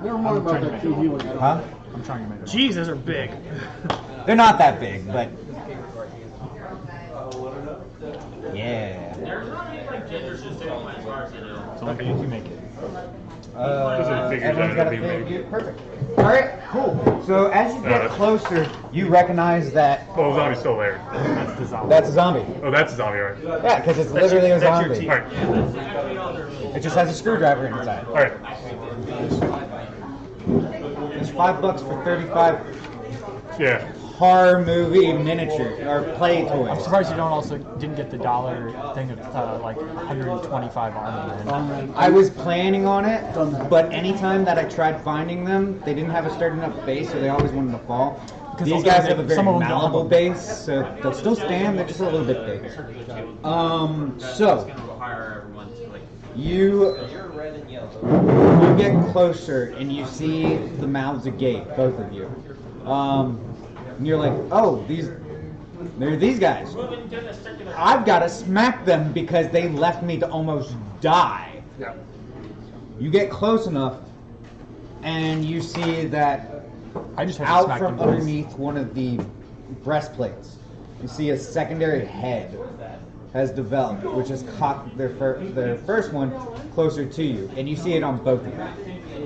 Never mind about that key healing. Huh? I'm trying to make it. Jeez, those are big. They're not that big, but yeah. There's not any like gender system as far as I know. So okay, you can make it. Everyone's got a figure. Perfect. All right, cool. So as you get closer, you recognize that Oh, the zombie's still there. That's the zombie. that's a zombie. Oh, that's a zombie, alright. Yeah, because it's literally a that's your zombie. team. Alright. It just has a screwdriver inside. Alright. It's $5 for 35 Yeah. horror movie miniature or play I'm toys. surprised you don't also didn't get the dollar thing of like 125 armor. Man. I was planning on it, Done that. but anytime that I tried finding them, they didn't have a sturdy enough base, so they always wanted to fall. Because These also guys they- have a very some of them don't have malleable a- base, so they'll still stand, they're just a little bit bigger. So, Hire everyone to like. you get closer and you see the mouths agape, both of you. And you're like, oh, they're these guys. I've got to smack them because they left me to almost die. Yeah. You get close enough and you see that I just had to out smack from them twice. underneath one of the breastplates, you see a secondary head has developed, which has caught their first one closer to you, and you see it on both of them.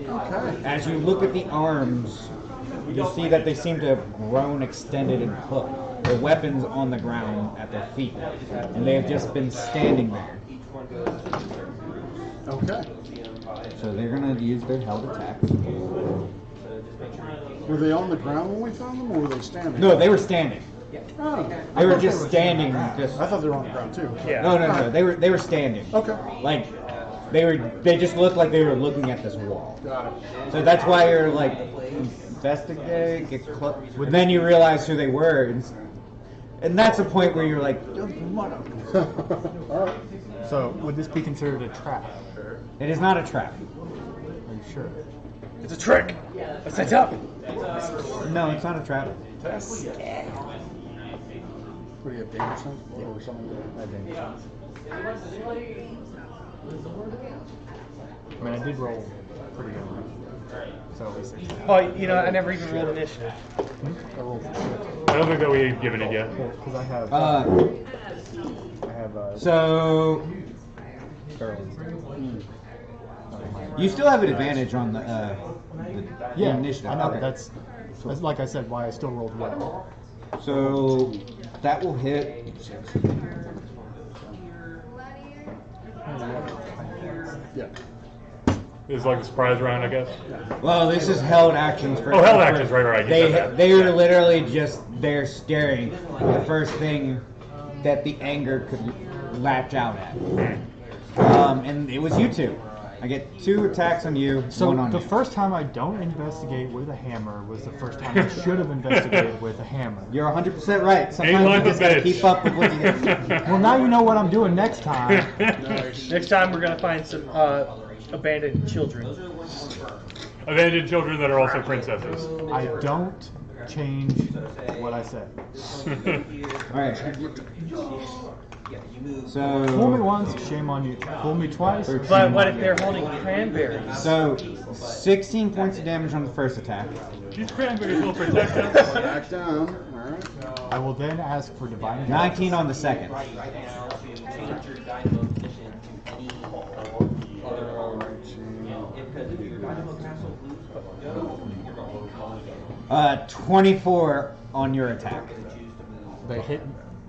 Okay. As you look at the arms, you see that they seem to have grown, extended, and hooked. Their weapons on the ground at their feet, and they have just been standing there. Okay. So they're gonna use their held attack. Were they on the ground when we found them, or were they standing? No, they were standing. Oh. They were just standing. Just I thought they were on the ground too. Yeah. no. They were standing. Okay. Like they just looked like they were looking at this wall. Got it. So that's why you're like investigate, get close. And then you realize who they were, and that's the point where you're like, All right. So would this be considered a trap? it is not a trap. Are you sure? It's a trick. A setup. No, it's not a trap. What do you have, danger sense or something? I mean, I did roll pretty good. So at least it's Oh, you know, I never even rolled initiative. I rolled 6. I don't think that we've given it yet. Because I have So barrels. you still have an advantage on the Yeah, initiative. I know. Okay. That's like I said, why I still rolled well. So that will hit. Yeah. It's like the surprise round, I guess. Well, this is held actions for. Oh, held actions, right. You said that. They are literally just there staring. The first thing that the anger could latch out at. And it was you two. I get 2 attacks on you, So 1 on the you. first time I don't investigate with a hammer was the first time I should have investigated with a hammer. You're 100% right. Sometimes Ain't you just gotta like a keep bitch. up with what you get. Well, now you know what I'm doing next time. Next time we're gonna find some abandoned children. Abandoned children that are also princesses. I don't change what I said. Alright. Fool me So, once, shame on you. Fool me twice. But what if they're holding cranberries? so 16 points of damage on the first attack. These cranberries will protect us. Back down. All right. I will then ask for divine 19 on the second. Because 24 on your attack. They hit.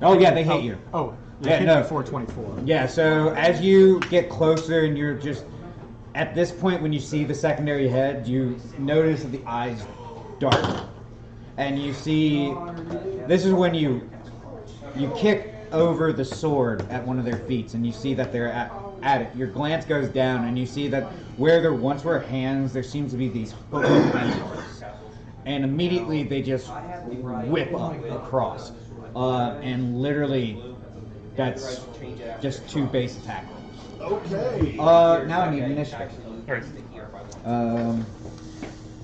Oh yeah, they hit you. Oh, they Yeah, hit no. me for 24. Yeah, so as you get closer and you're just at this point when you see the secondary head, you notice that the eyes dark. And you see this is when you kick over the sword at one of their feet and you see that they're at it. Your glance goes down and you see that where there once were hands, there seems to be these hooked tentacles. And immediately they just whip up across. And literally that's just 2 base attack rolls. Okay. Now I need initiative. Alright.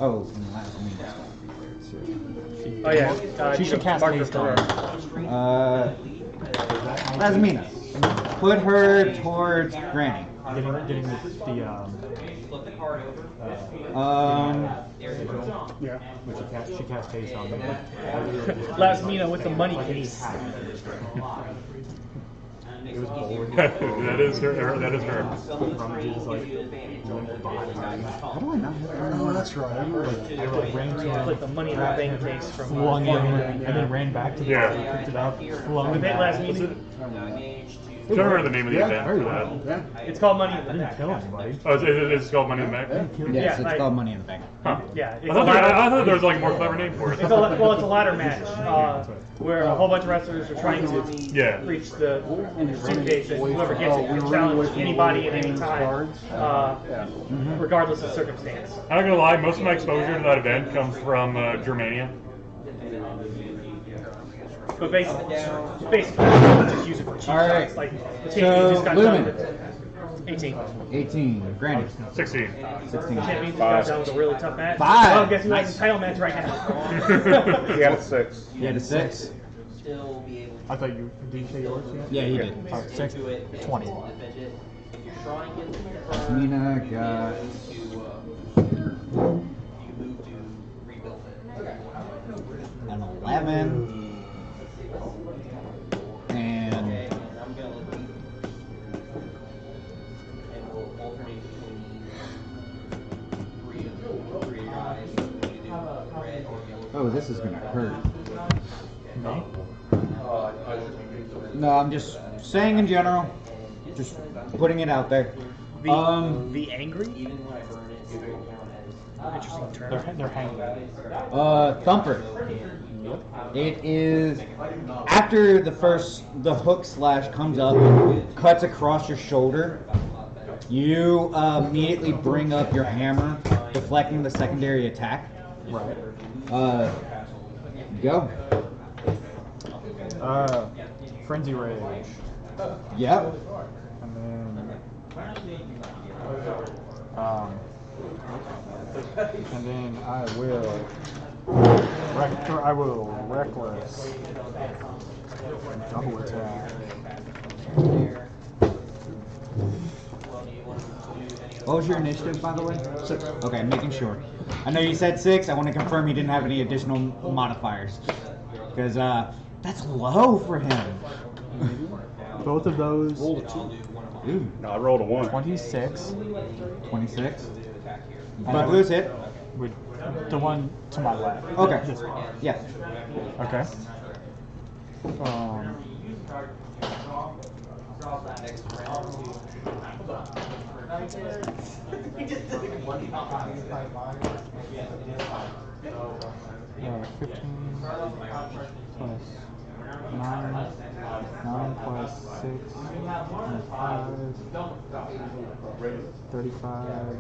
Oh, and last means. Oh yeah, She should cast marker haste for on her. Lasmina. Put her towards Granny. Getting the flip the card over. Yeah. but she cast haste on me. Lasmina with the money case. It was bold. That is her. That is her. Rummages like limp body. How do I not have Oh, that's right. I like ran to Put the him, money in the bank case from flung him, and then ran back to the Yeah. body, picked it up, flung We him made back. Lasmina. I don't remember the name of the Yeah, event very for well. that. Yeah. It's called money in I the didn't bank. kill anybody. Oh, it's called Money in the Bank? Yes, Yeah, it's like- called Money in the Bank. Huh. Yeah, it's I a thought, ladder. I thought there was like a more clever name for it. It's a ladder match where a whole bunch of wrestlers are trying to Yeah. reach the suitcase, and whoever gets it can challenge anybody at any time, regardless of circumstance. I'm not gonna lie, most of my exposure to that event comes from Germania. But basically, just use it for cheap Alright. shots. Like the So, champion just got Lumen. done with 18. 18. Granny. 16. 16. The champion just got done with a really tough match. 5. Well, guess who has the title match right now? He had a 6. You had a 6? Still be able I thought you did you say yours yet? Yeah, he did. Oh, 6, 20. to defend it. If your shrine gets confirmed, Mina got. you move to rebuild it. An 11. And Okay, and I'm gonna let you. And we'll alternate between three of your eyes. You do red or yellow. oh, this is gonna hurt. Me? No, I'm just saying in general. Just putting it out there. The angry? Even when I burn it, it will count as Interesting term. They're hanging. Thumper. It is after the hook slash comes up, cuts across your shoulder. You immediately bring up your hammer, deflecting the secondary attack. Right. Go. Frenzy Rage. Yep. And then I will reckless double attack. What was your initiative, by the way? 6. Okay, making sure. I know you said 6. I want to confirm you didn't have any additional modifiers. Because that's low for him. Both of those. Ooh, No, I rolled a 1. 26 26. But Blue's hit. with the one to my left. Okay. This one. Yeah. Okay. Yeah, 15 plus 9, 9 plus 6, and 5, 35.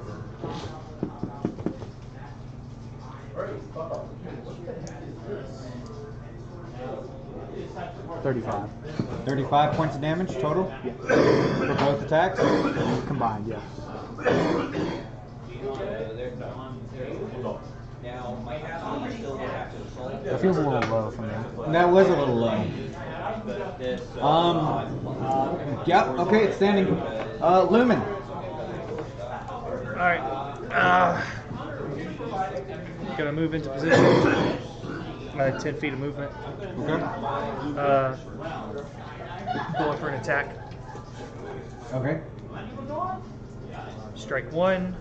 35. 35 points of damage total? Yeah. For both attacks? Combined, yeah. That feels a little low for me. That was a little low. Yep, okay, it's standing. Lumen. Alright. Gonna move into position. 10 feet of movement. Okay. Going for an attack. Okay. Strike 1.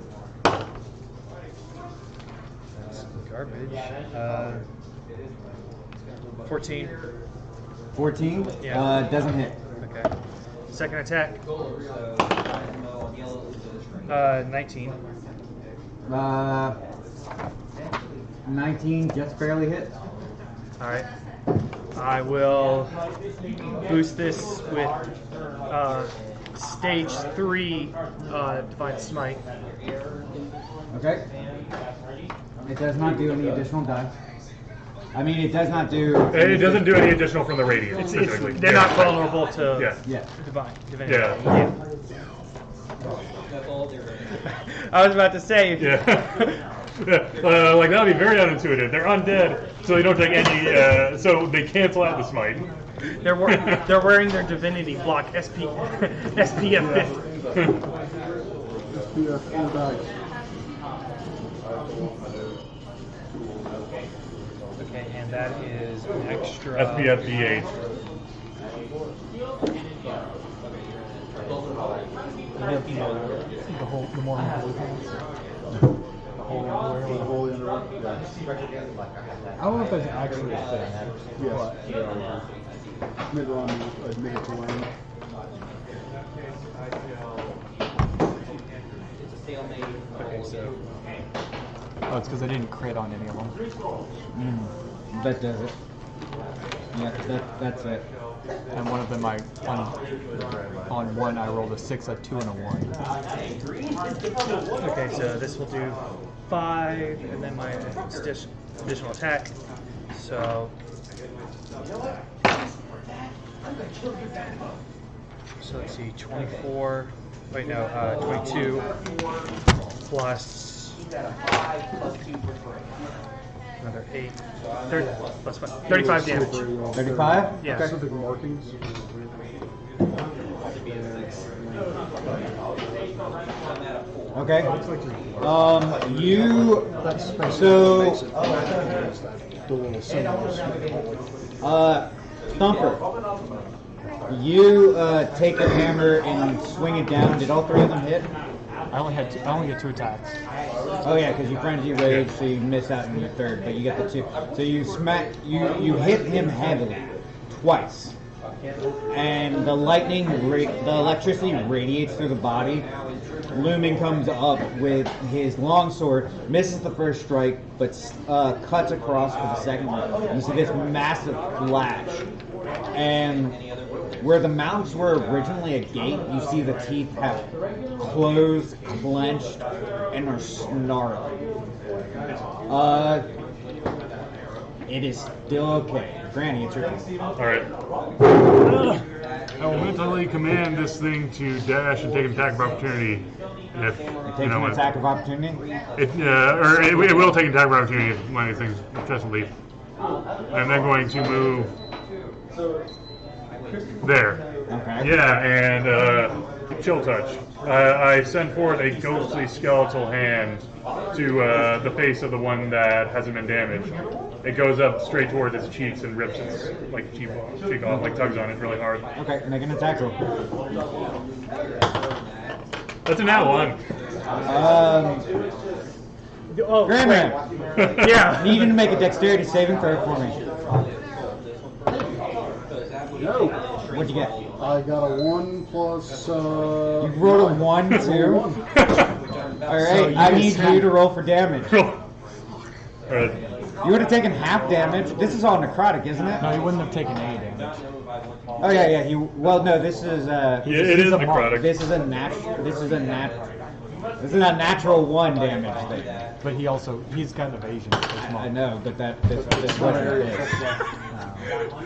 That's garbage. 14. 14? Yeah. Doesn't hit. Okay. Second attack. 19. 19 just barely hits. Alright. I will boost this with stage 3 Divine Smite. Okay. It does not do any additional dice. I mean, it does not do. It doesn't do any additional from the radiant. Specifically. They're not vulnerable to Yeah. divinity. Yeah. I was about to say. Yeah. Like that would be very unintuitive. They're undead, so they don't take any. So they cancel out the smite. They're wearing their divinity block SPF 50. SPF 4 dice. Okay, and that is an extra. SPF D8. The more blue pants. The whole underwear. The whole underwear. Yeah. I don't know if that's actually a thing. Yes. Mid-run, admitted to wearing. Okay, so Oh, it's because I didn't crit on any of them. That does it. Yeah, that's it. And one of them, on one, I rolled a 6, a 2, and a 1. okay, so this will do 5, and then my additional attack. So let's see, 24. Wait, no, 22 plus another 8. 30 plus 5, 35 damage. 35? Yeah. Okay. Specific markings. Okay. You. That's basically So. basic. The little symbols. Thumper. You take your hammer and swing it down. Did all 3 of them hit? I only get 2 attacks. Oh yeah, because you frenzy rage, so you miss out on your 3rd, but you get the 2. So you smack. You hit him heavily, twice, and the the electricity radiates through the body. Lumen comes up with his longsword, misses the first strike, but cuts across for the second one. You see this massive flash, and where the mounts were originally a gate, you see the teeth have closed, clenched, and are snarling. It is still okay. Granny, it's your turn. Alright. I will mentally command this thing to dash and take an attack of opportunity. If It takes an attack of opportunity. it will take an attack of opportunity if one of these things tries to leave. I'm then going to move there. Okay. Yeah, and chill touch. I send forth a ghostly skeletal hand to the face of the one that hasn't been damaged. It goes up straight towards its cheeks and rips its cheek off, like tugs on it really hard. Okay, make an attack roll. That's a nat 1. Oh, Grandman, yeah. need you to make a dexterity saving throw for me. No. What'd you get? I got a 1 plus. You rolled a 1 too. Alright, I need you to roll for damage. Alright. You would have taken half damage. This is all necrotic, isn't it? No, he wouldn't have taken any damage. Oh yeah. Well, no, this is Yeah, it is necrotic. This is a natural 1 damage thing. But he's got evasion. I know, but this wasn't it.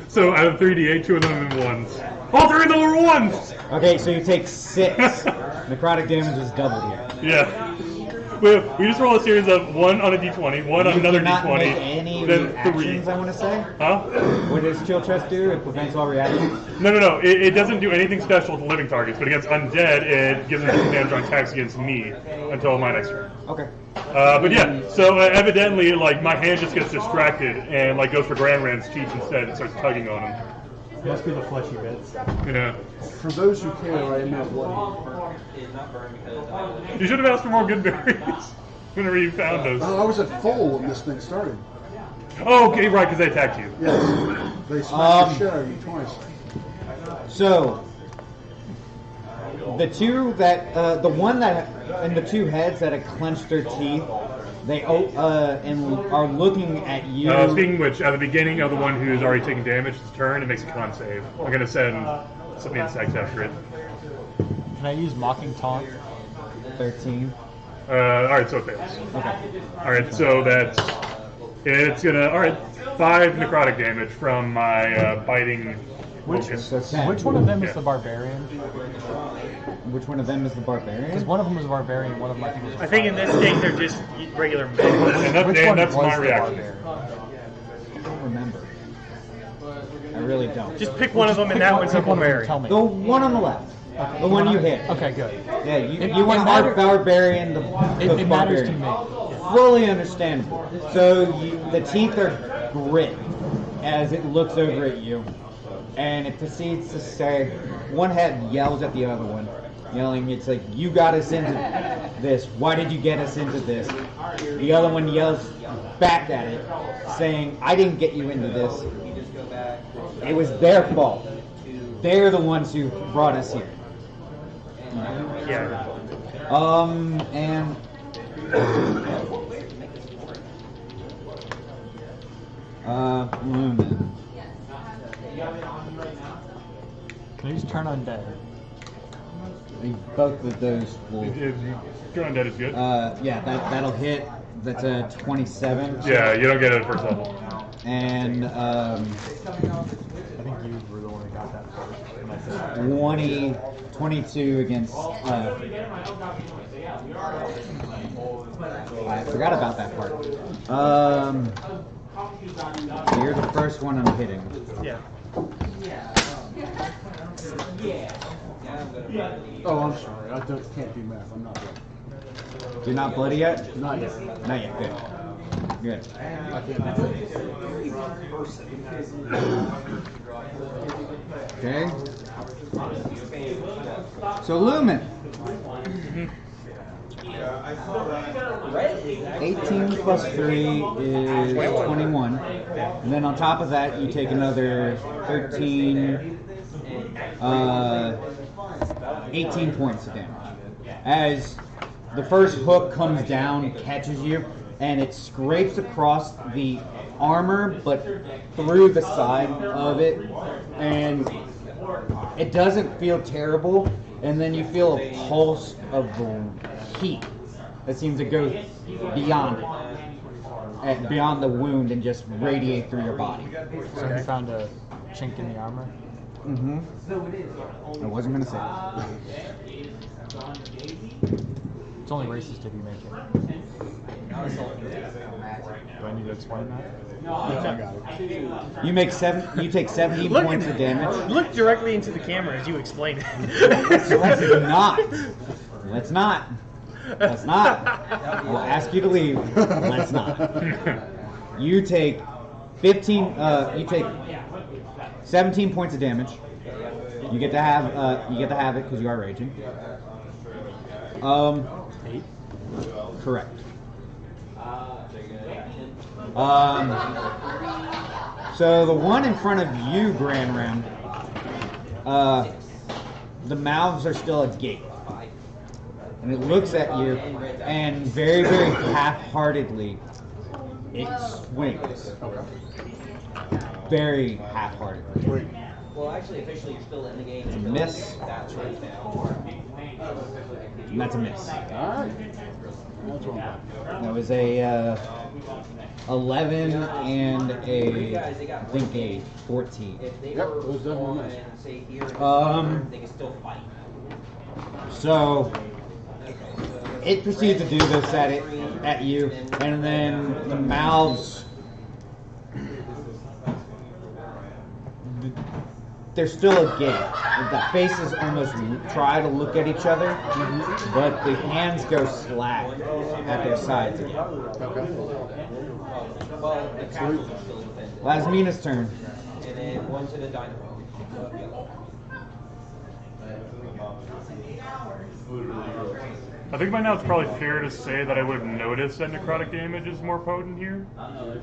So out of 3d8, 2 of them are 1s. All 3 of them are 1s! Okay, so you take 6. Necrotic damage is doubled here. Yeah. We just roll a series of 1 on a d20, 1 on another do not d20, make any then 3. reactions, I want to say. Huh? What does Chill Chest do? It prevents all reactions? No. It doesn't do anything special to living targets, but against undead, it gives them damage on attacks against me until my next turn. Okay. But yeah, so evidently, like, my hand just gets distracted and, like, goes for Grand Ram's teeth instead and starts tugging on him. Must be the fleshy bits. Yeah. For those who care, I am not bloody. You should have asked for more good berries whenever you found those. I was at full when this thing started. Oh, okay, right, because they attacked you. Yes. They smashed the shit out of you twice. So, the two that, the one that, and the 2 heads that have clenched their teeth, they and are looking at you. Speaking of which, at the beginning of the one who's already taken damage, his turn, it makes a con save. I'm going to send some insects after it. Can I use Mocking Taunt? 13. Alright, so it fails. Okay. Alright, so it's going to, alright, 5 necrotic damage from my biting focus. So 10. Which one of them is Yeah. the barbarian? Which one of them is the barbarian? Because one of them was a barbarian, one of them I think was a I think in this case they're just regular men. And that's was my the reaction. barbarian? I don't remember. I really don't. Just pick one of them and that one's a Pick one of them and barbarian. tell me. The one on the left. The one you hit. Okay, good. Yeah, It- you went it our matter- barbarian, the It matters to barbarian. me. Fully understandable. So the teeth are grit as it looks over at you, and it proceeds to say, one head yells at the other one, yelling, it's like, you got us into this. Why did you get us into this? The other one yells back at it, saying, I didn't get you into this. It was their fault. They're the ones who brought us here. Yeah. And Lumen. Can I use Turn Undead? Both of those will. Turn undead is good. Yeah, that'll hit. That's a 27. Yeah, you don't get it at first level. And I think you were the one that got that first. when I said that. 22 against. I forgot about that part. You're the first one I'm hitting. Yeah. Oh, I'm sorry. I can't do math. I'm not bloody. You're not bloody yet? Not yet. Not yet. Good. Good. I can't do Okay. So Lumen. 18 plus 3 is 21. And then on top of that, you take another 13, 18 points of damage. As the first hook comes down, catches you, and it scrapes across the armor, but through the side of it, and it doesn't feel terrible, and then you feel a pulse of the heat that seems to go beyond it, and beyond the wound, and just radiate through your body. So you found a chink in the armor? Mm-hmm. I wasn't gonna say it. It's only racist if you make it. Do I need to explain that? I got it. You take 17 points of damage. Look directly into the camera as you explain it. Let's not. Let's not. Let's not. I'll ask you to leave. Let's not. You take 15. You take 17 points of damage. You get to have. You get to have it because you are raging. 8. Correct. So the one in front of you, Grand Ram, the mouths are still agape. And it looks at you, and very, very half-heartedly, it swings. Very half-heartedly. Well, actually, officially, you're still in the game. It's a miss. That's right now. And that's a miss. Alright. That's one back. That was a 11 and I think a 14. If they Yep, were it was definitely on nice. and say here, they can still fight. So it proceeds to do this at you, and then the mouths, they're still agape. The faces almost try to look at each other, but the hands go slack at their sides. Well, the castles are still defended. Lasmina's turn. And then one to the dynamo. I think by now it's probably fair to say that I would have noticed that necrotic damage is more potent here. I'm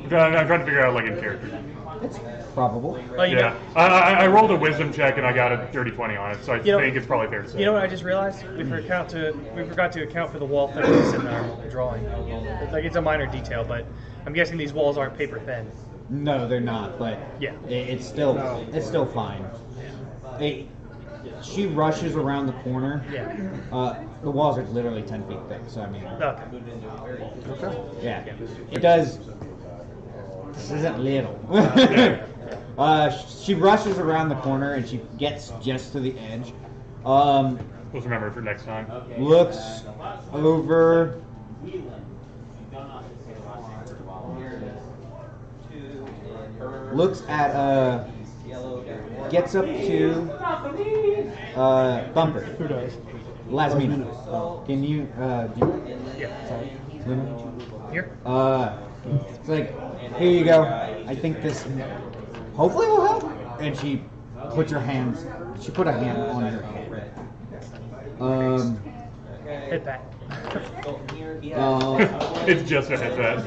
trying to figure out like in character. It's probable. Yeah, I rolled a wisdom check and I got a dirty 20 on it, so I think it's probably fair to say. You know what I just realized? We forgot to account for the wall thickness in our drawing. Like it's a minor detail, but I'm guessing these walls aren't paper thin. No, they're not, but Yeah. it's still fine. She rushes around the corner. Yeah. The walls are literally 10 feet thick, so I mean, Okay. yeah. It does. This isn't little. She rushes around the corner and she gets just to the edge. Let's remember for next time. Looks over. Looks at gets up to Bumper. Who does? Lasmina. Can you Yeah. Luna? Here. It's like, here you go. I think this hopefully will help. And she put her hands. She put a hand on your head. Hit that. It's just a headset.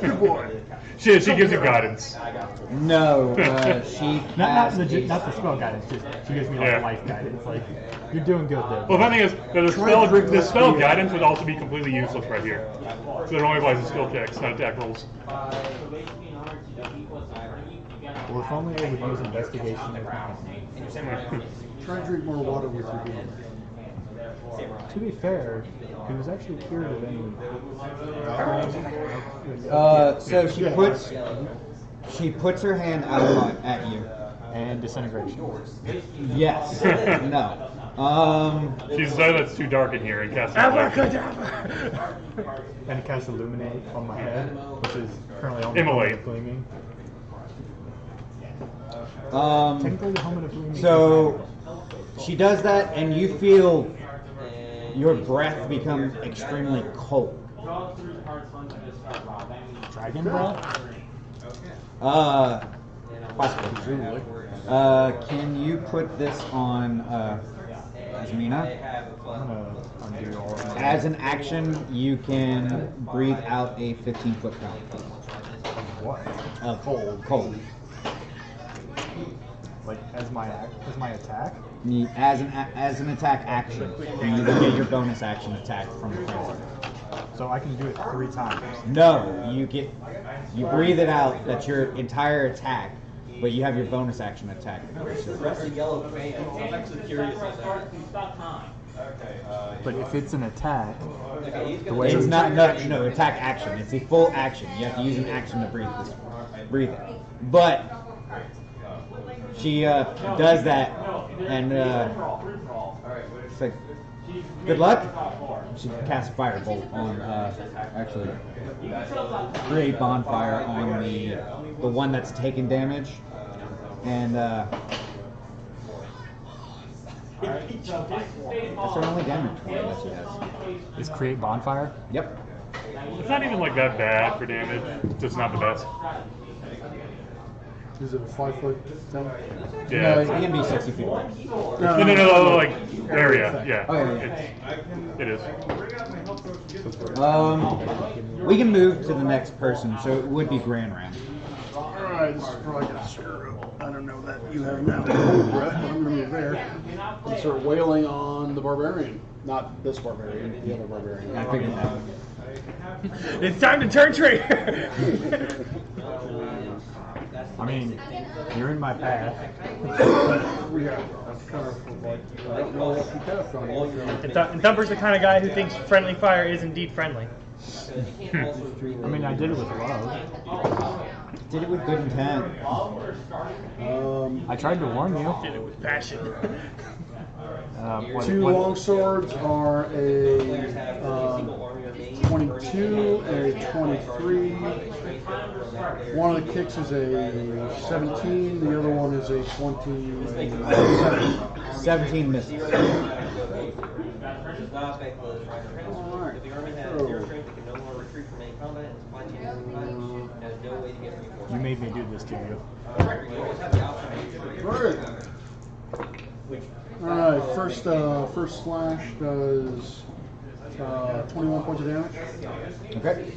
Good boy. She gives you guidance. No, she Not passed the spell guidance, just she gives me like Yeah. life guidance. Like, you're doing good there. Well, the thing is, the spell guidance would also be completely useless right here. So it only applies to skill checks, not attack rolls. Well, if only I would use investigation as my Try and drink more water with your beer. To be fair, he was actually curative anyway. So she puts her hand out at you. And disintegration. Yes. No. She decided that's too dark in here and cast it. And it casts Illuminate on my head, which is currently on the Immolate. helmet of gleaming. Um, Technically, the helmet of gleaming. so she does that, and you feel your breath become extremely cold. Dragon breath. Possibly. Can you put this on Asmina? I'm gonna undo all of my. As an action, you can breathe out a 15-foot cloud What? of cold. Like as my attack? As an attack action, and you will get your bonus action attack from the present. So I can do it 3 times. No, you breathe it out. That's your entire attack, but you have your bonus action attack. But if it's an attack, the way It's not no attack action. It's a full action. You have to use an action to breathe it. But she does that, and it's like, good luck. She casts firebolt on actually create bonfire on the one that's taken damage, and that's her only damage that she has. is create bonfire. Yep. It's not even like that bad for damage. It's just not the best. Is it a 5-foot thing? Yeah. No, it can be 60 feet away. No, like area. Yeah. Oh, yeah. It is. We can move to the next person, so it would be Grand Ram. Alright, this is probably gonna screw up. I don't know that you have now cold breath, but I'm going to move there and start wailing on the barbarian. Not this barbarian, the other barbarian. I figured that. It's time to turn traitor. I mean, you're in my path. Yeah, that's kind of like, I don't know what you cast on you. And Thumper's the kind of guy who thinks friendly fire is indeed friendly. I mean, I did it with love. Did it with good intent. I tried to warn you. Did it with passion. Two long swords are a 22 and a 23. One of the kicks is a 17, the other one is a 27. 17 misses. Alright. You made me do this to you. Alright, first slash does 21 points of damage. Okay.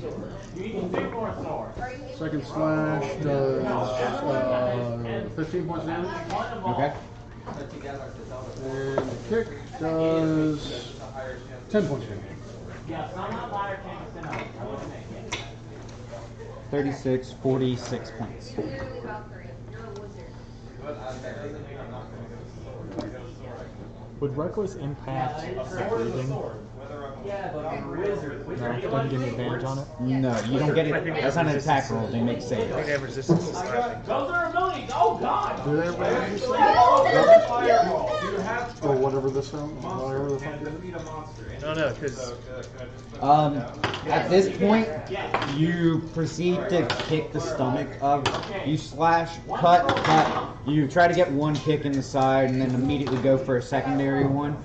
Second slash does 15 points of damage. Okay. And the kick does 10 points of damage. 36, 46 points. Would Reckless impact the breathing? No, doesn't give me advantage on it? No, you don't get it. That's not an attack roll. They make saves. They have resistance to slashing. Do they have range? Or whatever this whatever the fuck it is. No, because At this point, you proceed to kick the stomach of. You slash, cut. You try to get one kick in the side, and then immediately go for a secondary one.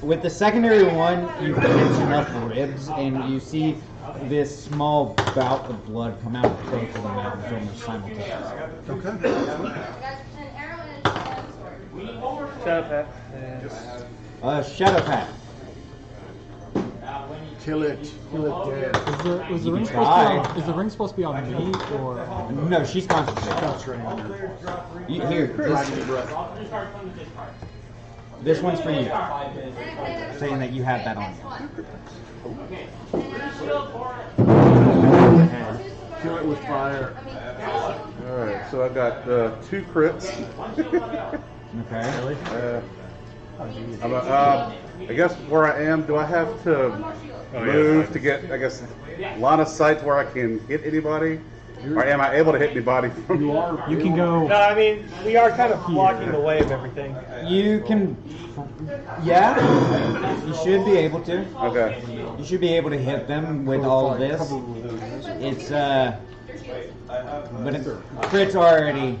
With the secondary one, you pinch enough ribs, and you see this small bout of blood come out of both of them almost simultaneously. Okay. Shadow Path. Shadow Path. Kill it dead. Is the ring try. is the ring supposed to be on me or? No, she's concentrating. Concentrating on you. Here, this one's for you. Saying that you have that on you. Kill it with fire. Alright, so I got 2 crits. Okay. I guess where I am, do I have to move to get, I guess, line of sight where I can hit anybody? Or am I able to hit anybody? You can go. No, I mean, we are kind of blocking the way of everything. You can, yeah, you should be able to. Okay. You should be able to hit them with all of this. It's, but crits already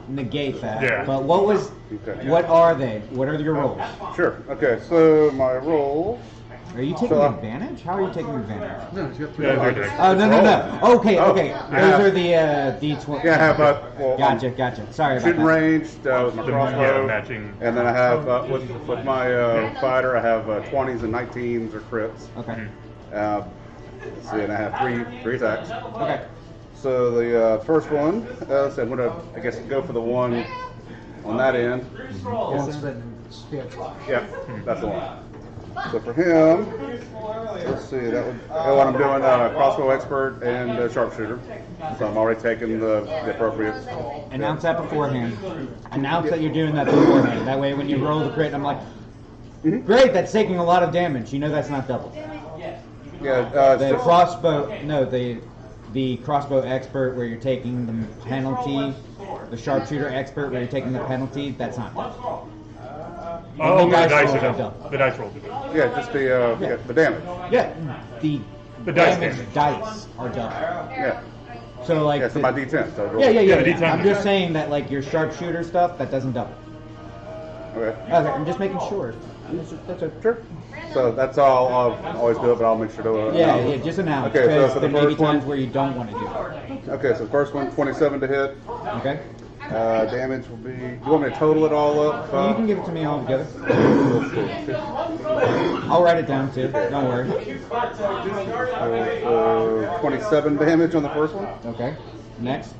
negate that. Yeah. But what are they? What are your rolls? Sure. Okay, so my roll. Are you taking advantage? How are you taking advantage? No, you have 3 Yeah, dice. Oh, no. Okay. Those are the D20. Yeah, I have well, Gotcha. Sorry about shooting that. range with my crossbow, matching. and then I have with my fighter, I have 20s and 19s or crits. Okay. Let's see, and I have three attacks. Okay. So the first one, so I'm gonna, I guess, go for the one on that end. Yeah, that's the one. So for him, let's see, that would, what I'm doing, crossbow expert and sharpshooter. So I'm already taking the appropriate. Announce that beforehand. Announce that you're doing that beforehand. That way when you roll the crit, I'm like, great, that's taking a lot of damage. You know that's not double. Yeah, The crossbow, no, the crossbow expert where you're taking the penalty, the sharpshooter expert where you're taking the penalty, that's not double. Oh, the dice rolls are are double. The dice rolls are double. yeah, just the damage. Yeah, the dice damage damage. dice are double. Yeah. So like, Yeah, so my D10. So yeah. the D10. I'm just saying that like your sharpshooter stuff, that doesn't double. Okay. Okay, I'm just making sure. That's a Sure. So that's all. I'll always do it, but I'll make sure to. yeah, just announce. Okay, so Because for the there may be first one- times where you don't want to do it. Okay, so the first one, 27 to hit. Okay. Damage will be. You want me to total it all up? You can give it to me all together. I'll write it down too. Don't worry. 27 damage on the first one. Okay. Next.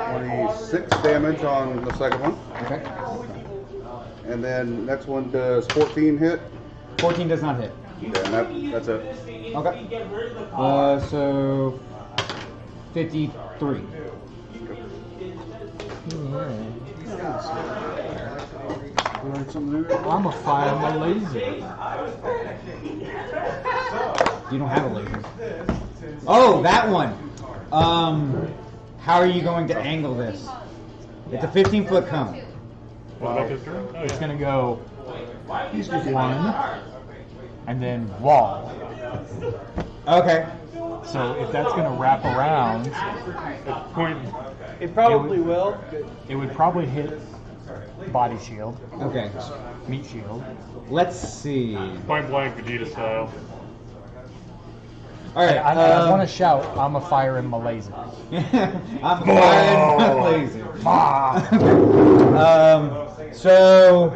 26 damage on the second one. Okay. And then next one does 14 hit. 14 does not hit. And that's it. Okay. So 53. Learn something new. I'm a fire my laser. You don't have a laser. Oh, that one. How are you going to angle this? It's a 15-foot cone. What about this turn? Oh, It's yeah. gonna go one, and then wall. Okay. So if that's gonna wrap around, Point. It probably will. it would probably hit body shield, Okay. meat shield. Let's see. Point blank Vegeta style. All right. I want to shout, I'm a fire in my laser. I'm firing my laser. So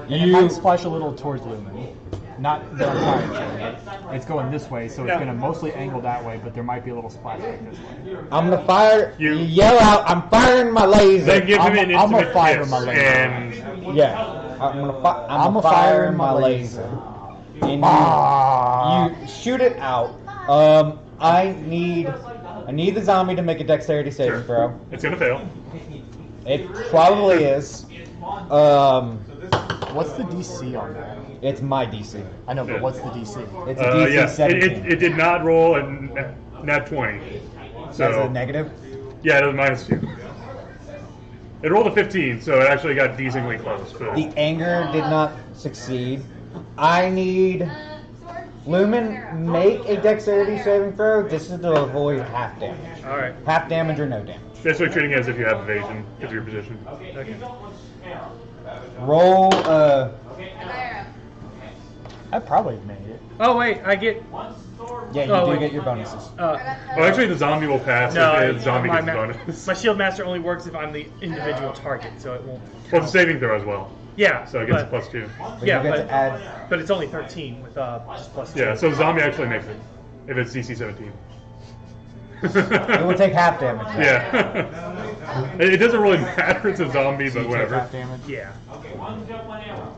And it might splash a little towards Lumen. Not the entire shield, but it's going this way, so it's going to mostly angle that way, but there might be a little splash like this way. I'm gonna fire. You- You yell out, "I'm firing my laser!" Then give him an I'm a intimate fire kiss, my laser. and Yeah. I'm a a fire firing in my my laser. And Ah. you shoot it out. I need the zombie to make a dexterity saving throw. it's gonna fail. It probably is. What's the DC on that? It's my DC. I know, but Yeah. what's the DC? It's a DC Yeah, 17. it did not roll a nat 20. So That's a negative. yeah, it was -2. It rolled a 15, so it actually got decently close. But The anger did not succeed. I need Lumen make a dexterity saving throw. This is to avoid half damage. All right. Half damage or no damage. basically treating it as if you have evasion because of your position. Okay. Roll. I probably made it. Oh wait, I get. Yeah, you Oh, do wait. get your bonuses. Well, actually, the zombie will pass No, if the zombie my, gets a bonus. my shield master only works if I'm the individual target, so it won't. Well, it's a saving throw as well, Yeah. so it gets a but, +2. But Yeah, you get but- to add. but it's only 13 with just +2. Yeah, so the zombie actually makes it if it's DC 17. It will take half damage. Yeah. It doesn't really matter. It's a zombie, So but you take whatever. half damage. Yeah,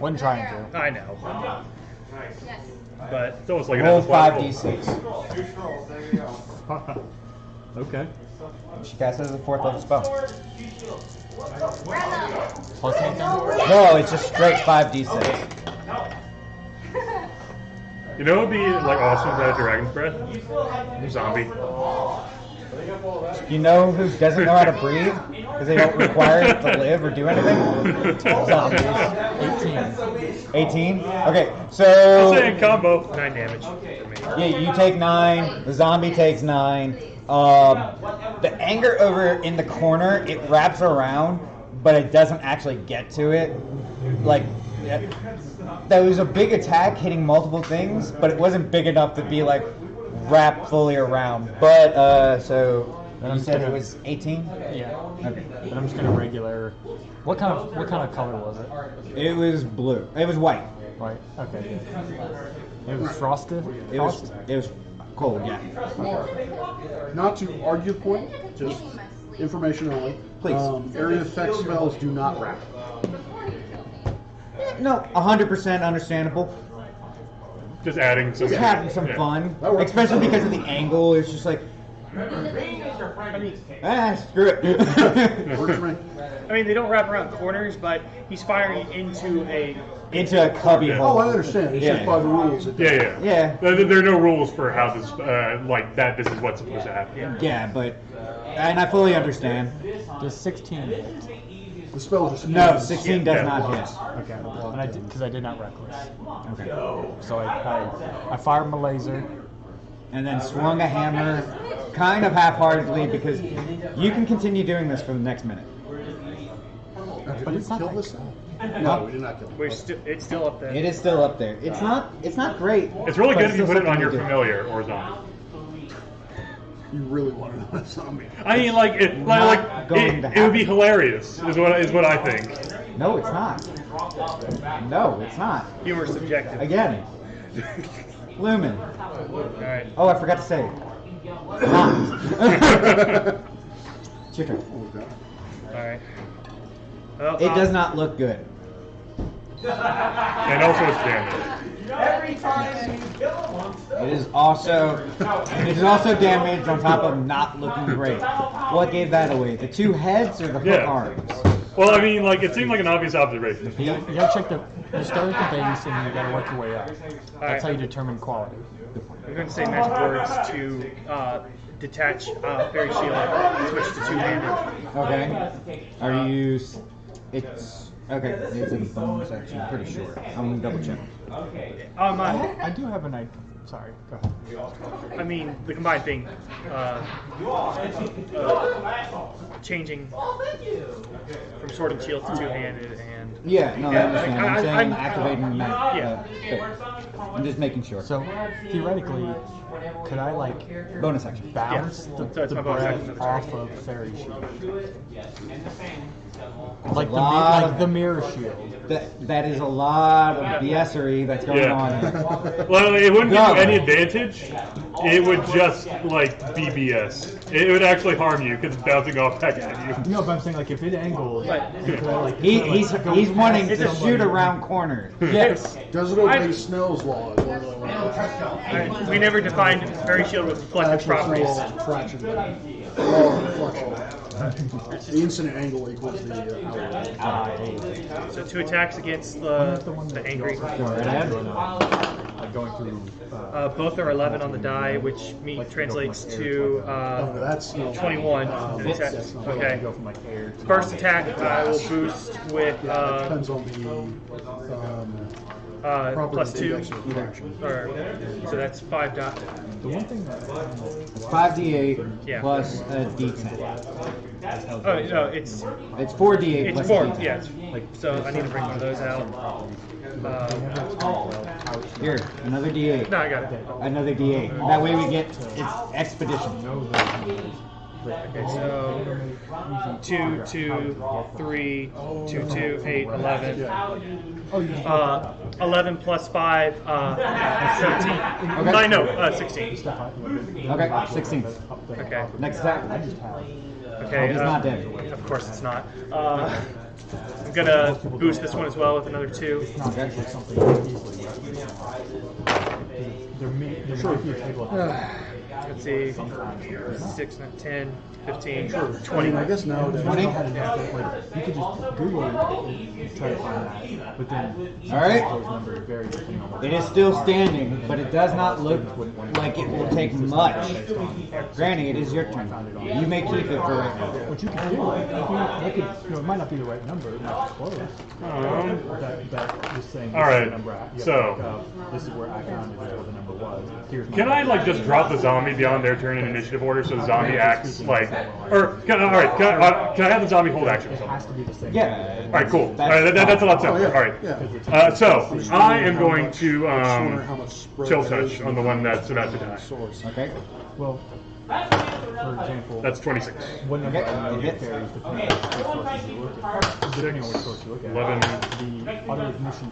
Wasn't trying to. I know. But It's almost like it Roll has a flat roll. 5d6. Okay. She casts it as a 4th level spell. Plus anything? No, it's just straight 5d6. You know what would be like awesome if I had Dragon's Breath? Zombie. You know who doesn't know how to breathe? Because they don't require it to live or do anything? Zombies. 18? Okay, so. Saying combo. 9 damage for me. Yeah, you take 9, the zombie takes 9. The anger over in the corner, it wraps around, but it doesn't actually get to it. Like, that was a big attack hitting multiple things, but it wasn't big enough to be like wrapped fully around. But, so you said it was 18? Yeah. Okay. But I'm just gonna regular. What kind of color was it? It was blue. It was white. Right. Okay. It was frosted. It was cold, yeah. Not to argue point, just information only. Please. Area effect spells do not wrap. No, 100% understandable. Just adding some. Just having some yeah. fun, That works. especially because of the angle. It's just like, screw it. Works for me. I mean, they don't wrap around corners, but he's firing into a. Into a cubby Yeah. Oh, hole. I understand. It's Yeah. just by the rules. Yeah. Yeah. There are no rules for how this, like that. This is what's supposed to happen. Yeah, but, and I fully understand. Does 16 hit? The spell just No, 16 does Yeah. not hit. Okay. And I did because I did not reckless. Okay. So I fired my laser. And then swung a hammer, kind of half-heartedly, because you can continue doing this for the next minute. Did But we it's not kill that this? No, we did not kill it. It's still up there. It is still up there. It's not great. It's really but good if you still put it on something your to do. familiar or zombie. You really wanted a zombie. I mean, like it, Not going to it would be happen. hilarious. Is what I think. No, it's not. No, it's not. Humor subjective. Again. Lumen. All right. Oh, I forgot to say. It's your turn. Alright. Well, It does not look good. And also it's damaged. Every time you kill him, It is also damaged on top of not looking great. What gave that away? The two heads or the hook Yeah. arms? Well, I mean, like, it seemed like an obvious observation. You gotta check you start at the base and you gotta work your way up. That's how you determine quality. I'm going to say magic words to detach Fairy Shield, switch to two-handed. Okay. Are you? It's okay. It's in the bonus section. I'm pretty sure. I'm gonna double check. I do have an idea. Sorry, go ahead. I mean, the combined thing, changing from sword and shield to two-handed and... Yeah, no, I understand. I'm saying I'm- activating the mag. Yeah. I'm just making sure. So theoretically, could I like Bonus action. bounce Yeah, so it's the my bonus breath action. off of Fairy Shield? Like the, lot like of- the mirror shield. That is a lot of BS-ery that's going on here. Well, it wouldn't give Go. you any advantage. It would just, like, BBS. It would actually harm you because it's bouncing off back at you. No, but I'm saying like if it angles, could I like He's wanting to It's a- shoot around corners. Yes. Does it obey Snell's law? Is what I want to We never defined Fairy Shield with reflective properties. Fraction. Law of reflection. The incident angle equals the hour. So 2 attacks against the angry. Go right ahead. like going through. Both are 11 on the die, which translates to That's 21. that's not Okay. Go from like air to First attack I will boost with depends on the property plus 2. index of refraction. So that's 5 dot. the one thing that It's 5d8 Yeah. plus a d10. Oh no, it's It's 4d8 it's plus 4. a d10. Yeah. So I need to bring one of those out. Here, another d8. No, I got it. Another d8. That way we get it's expedition. Okay, so 2, 2, 3, 2, 2, 8, 11. 11 plus 5, 17. Okay. No, 16. Okay, 16. Okay. Next attack. Okay. He's not dead. Of course it's not. I'm gonna boost this one as well with another 2. Okay. there might be a table. Let's see. 6, 10, 15, I 20. mean, I guess nowadays. 20? You could just Google it and try to find that, but then All right. those numbers vary depending on what. It is still standing, but it does not look like it will take much. Granny, it is your turn. You may keep it for right now. What you could do, it might not be the right number, it might be close. That is saying. All right, This is the number, you have to so- look up, this is where I found it, this is what the number was. Here's my Can I, like, just drop the zombie beyond their turn in initiative order so the zombie acts like... Or, can I have the zombie hold action or It has something? to be the same. Yeah. Alright, cool. Alright, that's a lot simpler. Alright. Yeah. So, I am going to Wondering how much spread chill there touch is on the one that's about to die. source. Okay. Well, for example, That's 26. whenever Okay, I know it the hits. fairies, depending on which sources you look at, depending on which source you look at, 11, the other ignition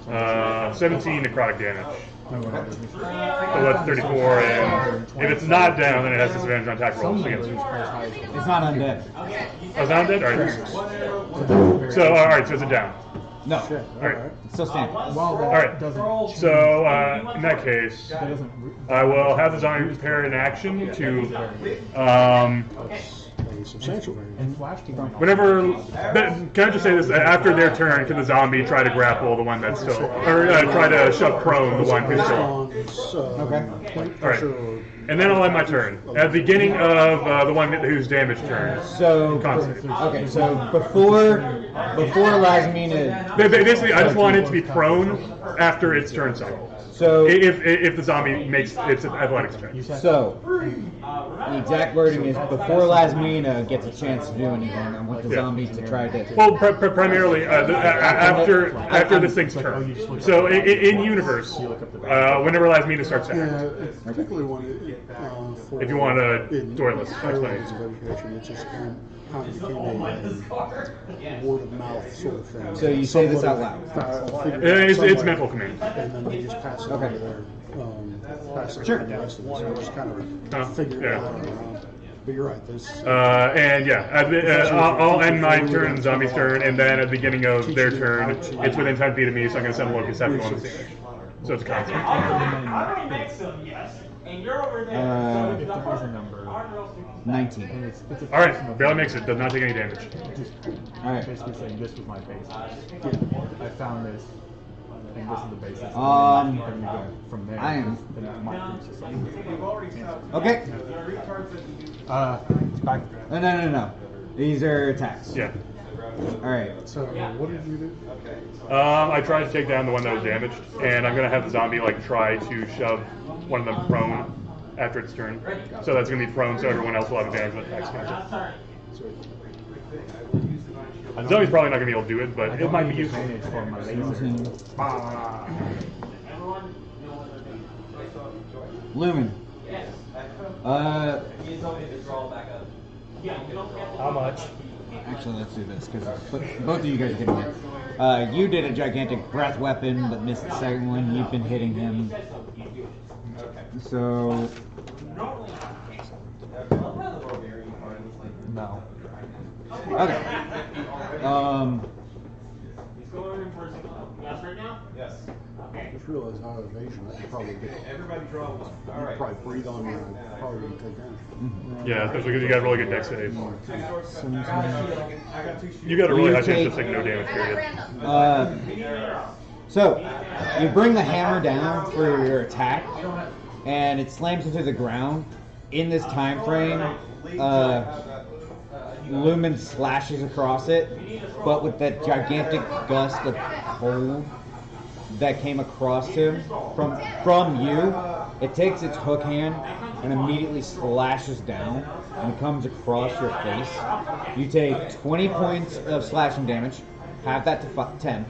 17 necrotic damage. So Okay. that's 34, and if it's not down, then it has disadvantage on attack rolls against you. It's not undead. Oh, it's not dead? Alright. So, alright, so is it down? No. Alright. It's still standing. While that Alright. doesn't change, So, in that case, that doesn't I will have the zombie prepare an action to, A substantial variance. and flash to going whenever, can I just say this, after their turn, can the zombie try to grapple the one that's still, or try to shove prone the one who's Based still? on its, Okay. point Alright. pressure or And then I'll end my turn. At the beginning of the one who's damaged turn. So, Constant. okay, so before Lasmina, Basically, I just want it to be prone after its turn cycle. so If the zombie makes its athletics check. So, the exact wording is before Lasmina gets a chance to do anything, I want the Yeah. zombies to try to. Well, primarily after this thing's turn. So in universe, whenever Lasmina starts to Yeah, act. particularly when for If you want a in Doyless higher levels explanation. of education, it just kind of became a word of mouth sort of thing. So you say this out loud. Figured out It's some way, mental command. and then they just pass it on Okay. to their pass it Sure. on the rest of it. So just kind of figure it out. But you're right. There's And yeah, I'll end my turn and zombie's turn, and then at the beginning of their turn, it's within 10 feet of me, so I'm going to send a locust after on the stage. So it's a constant. I already make some, yes. And you're over there. If there is a number, 19. and it's a All right, fraction of barely it. makes it. Does not take any damage. Just Alright. basically saying this was my base. I found this, and this is the basis. And then we go from there. I am- Then it might reach to something. Okay. It's back. No. These are attacks. Yeah. Alright. so. What did you do? I tried to take down the one that was damaged, and I'm gonna have the zombie like try to shove one of them prone after its turn. So that's gonna be prone, so everyone else will have advantage with attacks against it. The zombie's probably not gonna be able to do it, but it might be useful. Advantage for my laser. Lumen. How much? Actually, let's do this because both of you guys are getting hit. You did a gigantic breath weapon, but missed the second one. You've been hitting him. So, No. okay. Just realized out of evasion, I could probably get. Everybody draw one. All right. Probably breathe on me. And I probably wouldn't take damage. Yeah, especially because you got a really good dex save. You got a really high chance of taking no damage, period. So, you bring the hammer down for your attack, and it slams into the ground. In this time frame, Lumen slashes across it, but with that gigantic gust of cold that came across him from you, it takes its hook hand and immediately slashes down and comes across your face. You take 20 points of slashing damage, half that to 10.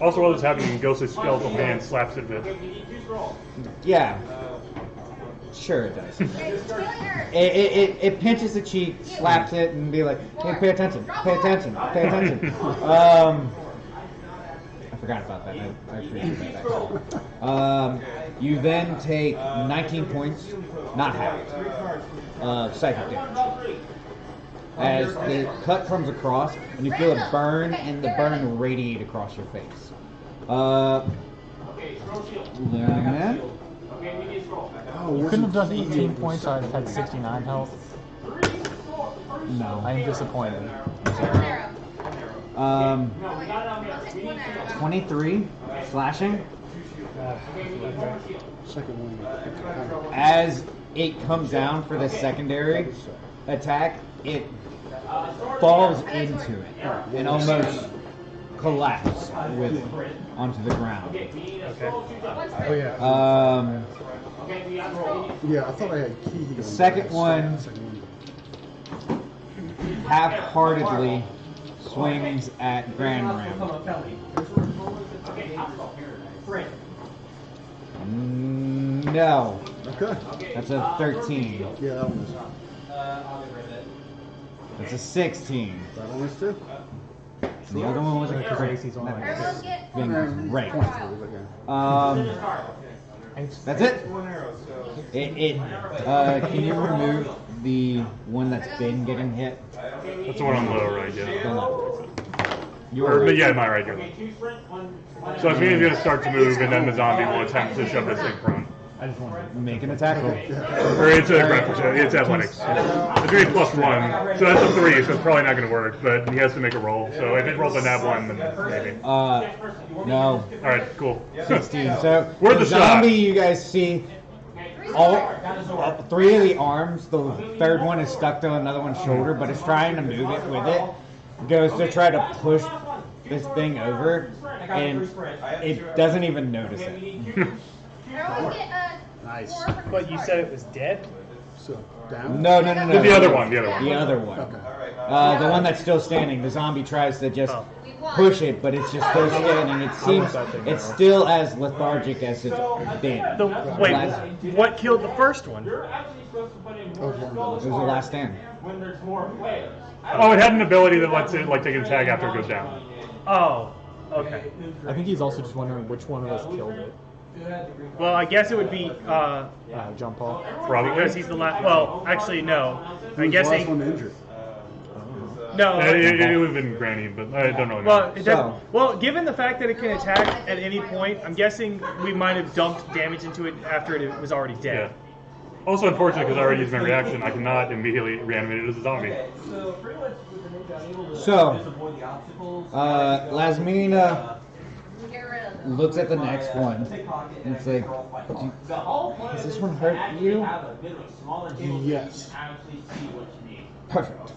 Also, while this is happening, Ghost's skeletal hand slaps it with. Yeah. Sure it does. It pinches the cheek, slaps it, and be like, hey, pay attention, pay attention, pay attention. I forgot about that. I appreciate that. You then take 19 points, not half, of psychic damage. As the cut comes across, and you feel a burn, and the burn radiate across your face. Lumen. You couldn't have done 18 points. I had 69 health. No. I am disappointed. 23 slashing. Second one. As it comes down for the secondary attack, it falls into it and almost collapses onto the ground. Oh yeah. Yeah, I thought I had key. The second one half-heartedly swings at Grand Ram. No. Okay. That's a 13. Yeah, that one is. That's a 16. That one is too. The other one was a Gracie's on being great. That's it. Can you remove the one that's been getting hit? That's the one on low, right? Yeah. The left. But yeah, my right, you're right. So it's going to start to move, and then the zombie will attempt to shove this thing prone. I just want to Make an attack roll. Or it's a grapple check. It's athletics. It's going to be +1, so that's a 3, so it's probably not going to work, but he has to make a roll. So if it rolls a nat 1, then maybe. No. Alright, cool. 16. So Worth the a shot. zombie, you guys see all 3 of the arms. The third one is stuck to another one's shoulder, but it's trying to move it with it. Goes to try to push this thing over, and it doesn't even notice it. Nice. But you said it was dead? So down. No. The other one, the other one. The other one. Okay. The one that's still standing. The zombie tries to just push it, but it's just so standing, and it seems it's still as lethargic as it's been. Wait, what killed the first one? It was the last stand. Oh, it had an ability that lets it take an attack after it goes down. Oh, okay. I think he's also just wondering which one of us killed it. Well, I guess it would be John Paul. Probably. because he's the last. Well, actually, no. I'm Who's the last one guessing injured? no. It would have been Granny, but I don't know. Well, it So- does, well, given the fact that it can attack at any point, I'm guessing we might have dumped damage into it after it was already Yeah. dead. Also unfortunate because I already used my reaction. I cannot immediately reanimate it as a zombie. So pretty much with the ninja, I'm able to So, just avoid the obstacles. Lasmina Get rid of them. looks at the next one and it's like, does this one hurt you? Yes. Perfect.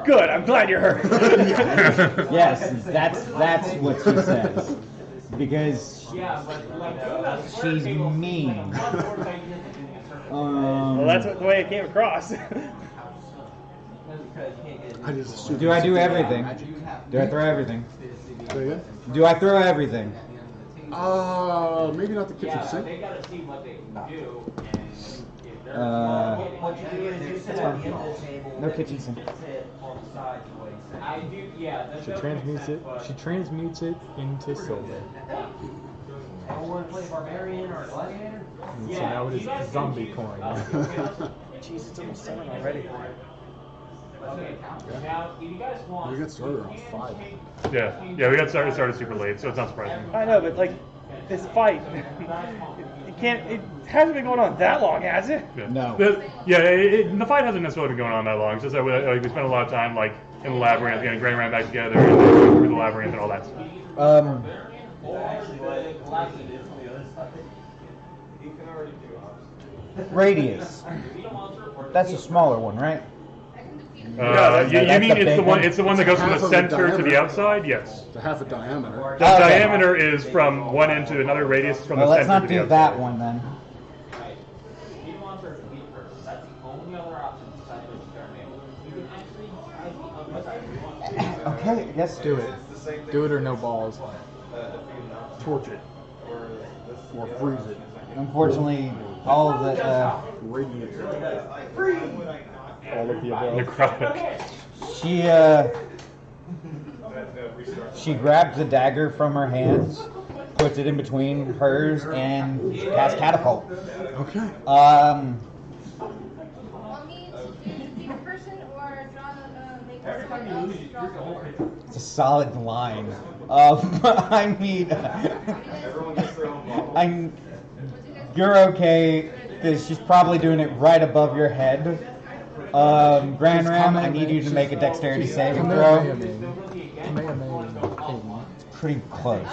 Good. I'm glad you're hurt. Yes, that's what she says. Because she's mean. Well, that's the way it came across. I just assumed Do I do it's everything? magic. Do I throw everything? Say again? Do I throw everything? Maybe not the kitchen sink. They gotta see what they can do, and if they're What you do is you sit at the end of the table. No kitchen sink. Sit on the side way. I do, yeah. She transmutes it into silver. Anyone want to play barbarian or gladiator? And so now it is zombie coin. Jeez, it's almost 7 already. Okay. Now, if you guys want, We got started around 5. Yeah, we got started super late, so it's not surprising. I know, but like this fight, it hasn't been going on that long, has it? Yeah. No. The fight hasn't necessarily been going on that long. It's just that we spent a lot of time like in the labyrinth, getting Granny ran back together, and then going through the labyrinth and all that stuff. Radius. That's a smaller one, right? You that's mean the it's the big one? one? It's the one that goes from Half the of the center to the diameter. outside. Yes. The half a diameter. The Okay. diameter is from one end to another radius from Well, the let's center not to the do outside. that one then. he wants her to beat first. That's the only other option besides what you can actually try the other side if you want. Okay, let's do it. Do it or no balls. Torch it. Or freeze it. Unfortunately, all of the Radiate it. All of the above. Necrotic. she grabs the dagger from her hands, puts it in between hers, and casts catapult. Okay. Want me to be the person or draw the make someone else draw the It's a solid line. I mean, you're okay because she's probably doing it right above your head. Grand Ram, I need you to make a dexterity saving throw. Pretty close.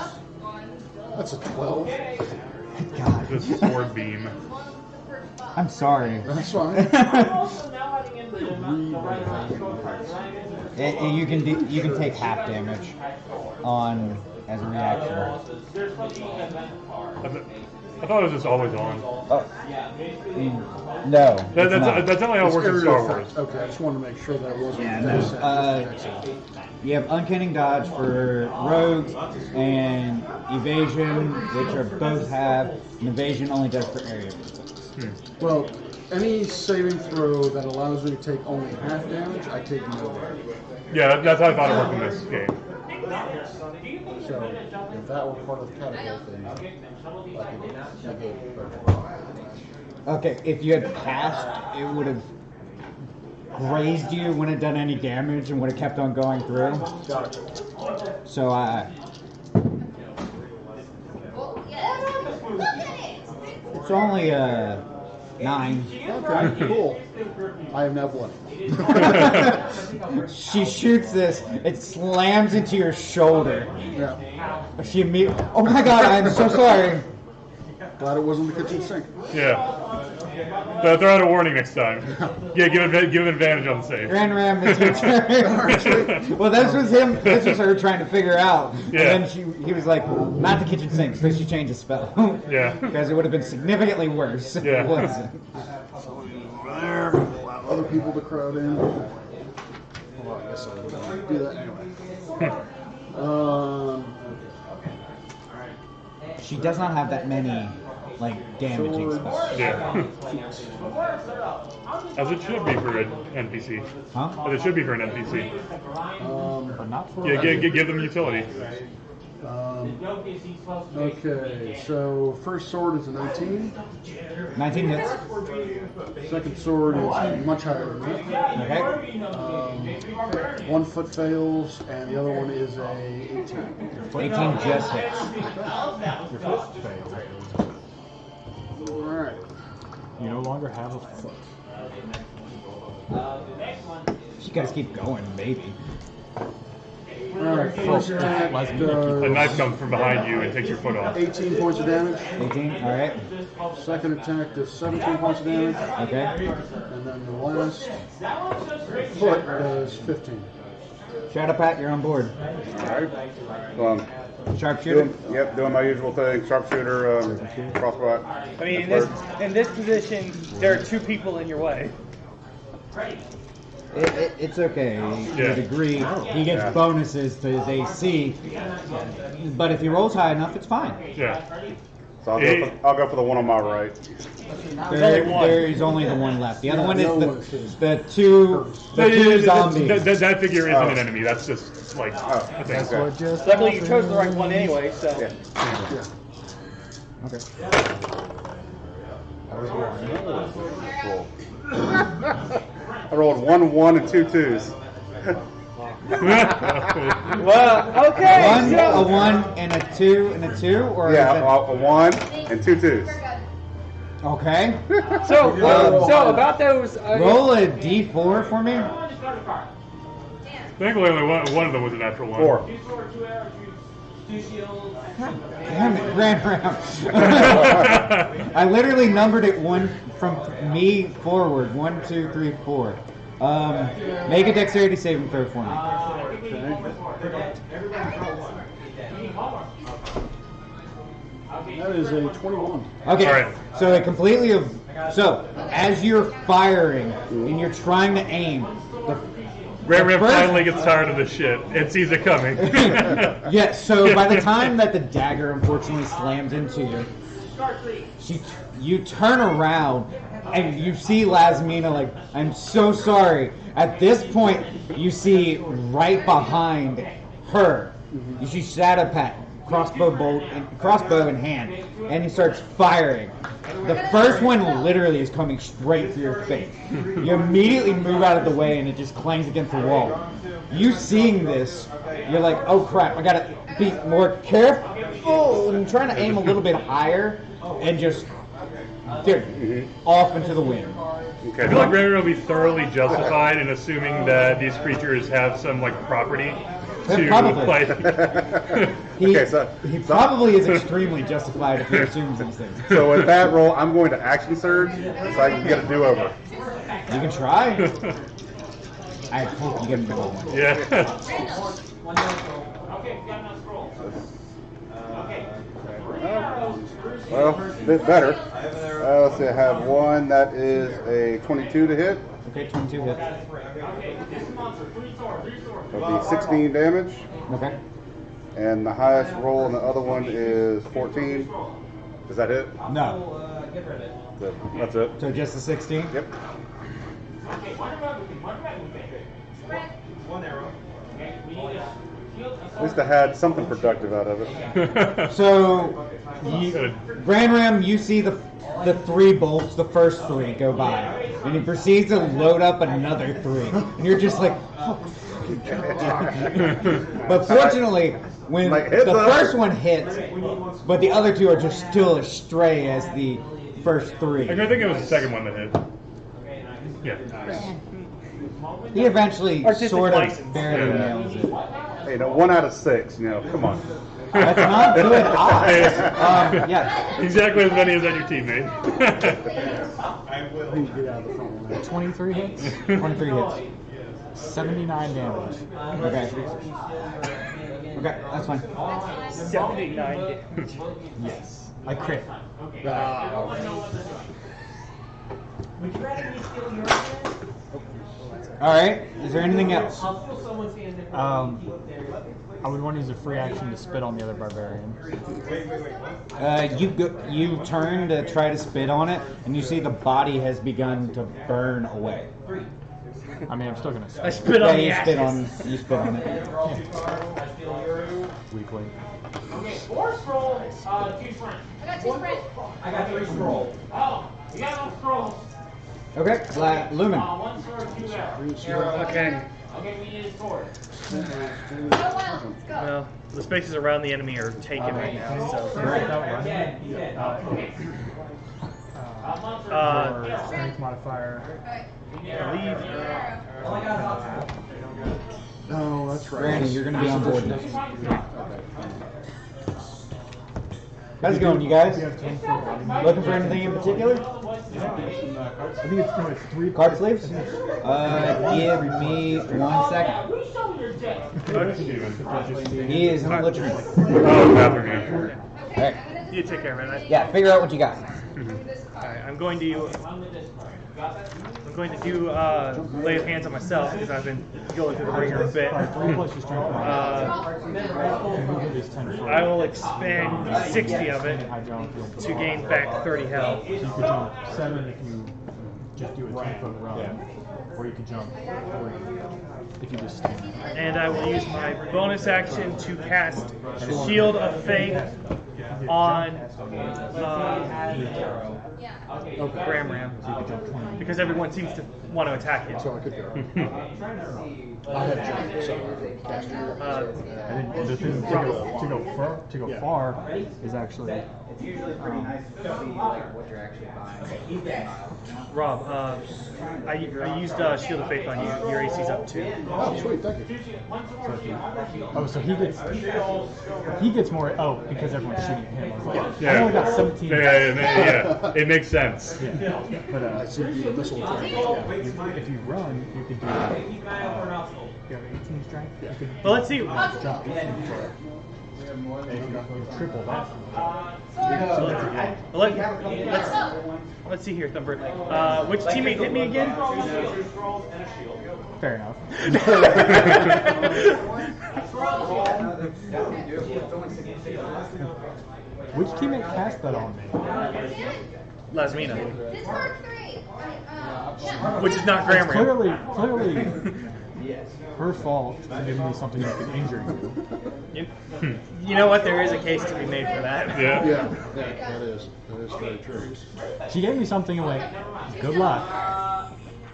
That's a 12. God, The sword beam. I'm sorry. That's fine. You can take half damage on as a reaction. I thought it was just always on. Oh, no. That's it's not. definitely how it It's works in area Star effect. Wars. Okay, I just wanted to make sure that it wasn't. Yeah, no. You have uncanny dodge for rogues and evasion, which are both have. And evasion only does for area. Well, any saving throw that allows me to take only half damage, I take no damage. Yeah, that's how I thought it worked in this game. So if that were part of the catapult thing, I could negate it. Okay, if you had passed, it would have grazed you, wouldn't have done any damage, and would have kept on going through. Got it. So Oh, yes. Look at it. it's only 9. Okay, cool. I have now blood. She shoots this, it slams into your shoulder. Yeah. She immediately. Oh my god, I'm so sorry. Glad it wasn't the kitchen sink. Yeah. So throw out a warning next time. Yeah, give advantage on the save. Grand Ram, it's your turn. Well, this was him. This was her trying to figure out. Yeah. And then he was like, not the kitchen sink, so she changed the spell. Yeah. Because it would have been significantly worse if Yeah. it wasn't. There. Allow other people to crowd in. Well, I guess I would do that anyway. She does not have that many, like, damaging spells. Yeah. As it should be for an NPC. Huh? As it should be for an NPC. But not for Yeah, give them utility. Okay, so first sword is a 19. 19 hits. Second sword is much higher than that. Okay. 1 foot fails, and the other one is a 18. 18 just hits. Your foot fails. Alright. You no longer have a foot. You guys keep going, maybe. Alright, first attack A knife does comes from behind you and takes your foot off. 18 points of damage. 18, alright. Second attack does 17 points of damage. Okay. And then the last foot does 15. Shadow Pat, you're on board. Alright. Sharpshooter? Doing my usual thing. Sharpshooter, crossbow. I mean, in this position, there are 2 people in your way. It's okay. To a degree, he gets bonuses to his AC. But if he rolls high enough, it's fine. Yeah. So I'll go for the one on my right. There is only the one left. The other one is the two zombies. That figure isn't an enemy. That's just like a thing. Luckily, you chose the right one anyway, so. Okay. I rolled 1 1 and 2 2s. Well, okay. A 1 and a 2 and a 2, or Yeah, is a 1 and 2 2s. that... Okay. So about those. Roll a D4 for me. Thankfully, only one of them was a natural one. 4. Damn it, ran around. I literally numbered it one from me forward. 1, 2, 3, 4. Make a dexterity saving throw for me. That is a 21. Okay, All right. so it completely. So as you're firing and you're trying to aim, Ram the first- finally gets tired of this shit and sees it coming. Yeah. So by the time that the dagger unfortunately slams into you, you turn around and you see Lasmina like, I'm so sorry. At this point, you see right behind her, you see Shadow Pat, crossbow in hand, and he starts firing. The first one literally is coming straight for your face. You immediately move out of the way and it just clangs against the wall. You seeing this, you're like, oh crap, I gotta be more careful and trying to aim a little bit higher and just off into the wind. I feel like Renner will be thoroughly justified in assuming that these creatures have some like property to Probably. like. He probably is extremely justified if he assumes these things. So with that roll, I'm going to action surge so I can get a do-over. You can try. I hope you get a middle one. Yeah. Well, a bit better. Let's see, I have one that is a 22 to hit. Okay, 22 hits. That'll be 16 damage. Okay. And the highest roll on the other one is 14. Does that hit? No. That's it. So just the 16? Yep. At least I had something productive out of it. So, Grand Ram, you see the 3 bolts, the first 3 go by, and he proceeds to load up another 3, and you're just like, oh. But fortunately, when the first one hits, but the other 2 are just still astray as the first 3. I think it was the second one that hit. Yeah. He eventually sort of barely nails it. Hey, 1 out of 6, come on. That's not good odds. Yeah. Exactly as many as on your teammate. 23 hits? 23 hits. 79 damage. Okay. Okay, that's fine. 79 damage. Yes. I crit. Alright, is there anything else? I would want to use a free action to spit on the other barbarian. You turn to try to spit on it, and you see the body has begun to burn away. I mean, I'm still gonna spit. I spit on the You ashes. spit on it. weak link. Okay, 4 scrolls, 2 sprint. I got 2 sprint. I got 3 scrolls. Oh, you got no scrolls. Okay, Lumen. 1 sword, 2 arrows. Okay. Okay, we need a sword. Go wild. Let's go. Well, the spaces around the enemy are taken right now, so. Your strength modifier. Alright. Oh, that's right. Granny, you're gonna be on board now. How's it going, you guys? Looking for anything in particular? I think it's 3 Card sleeves? Give me 1 second. He is on the train. Oh, Catherine. Alright. You take care of it. Yeah, figure out what you got. Alright, I'm going to do lay of hands on myself because I've been going through the ringer a bit. I will expend 60 of it to gain back 30 health. So you could jump 7 if you just do a 10-foot run, or you could jump 3 if you just stand. And I will use my bonus action to cast Shield of Faith on Ram Ram, because everyone seems to want to attack him. So I could go. I have jump, so cast your. And then the thing to go far is actually. It's usually pretty nice to see what you're actually buying. Rob, I used Shield of Faith on you. Your AC's up too. Oh, sweet, thank you. So he gets more. Oh, because everyone's shooting him. I was like, Yeah. I only got 17. Yeah, it makes sense. Yeah. But I see the missile attack. if you run, you can do. You have 18 strength. You can Well, let's see. jump 18 foot. And if you triple that. Let's see here, Thumper. Which teammate hit me again? Fair enough. Which teammate cast that on me? Lasmina. This mark 3. Which is not Ram Ram. Clearly her fault for giving me something that could injure you. You know what? There is a case to be made for that. Yeah. Yeah, that is very true. She gave me something and went, good luck.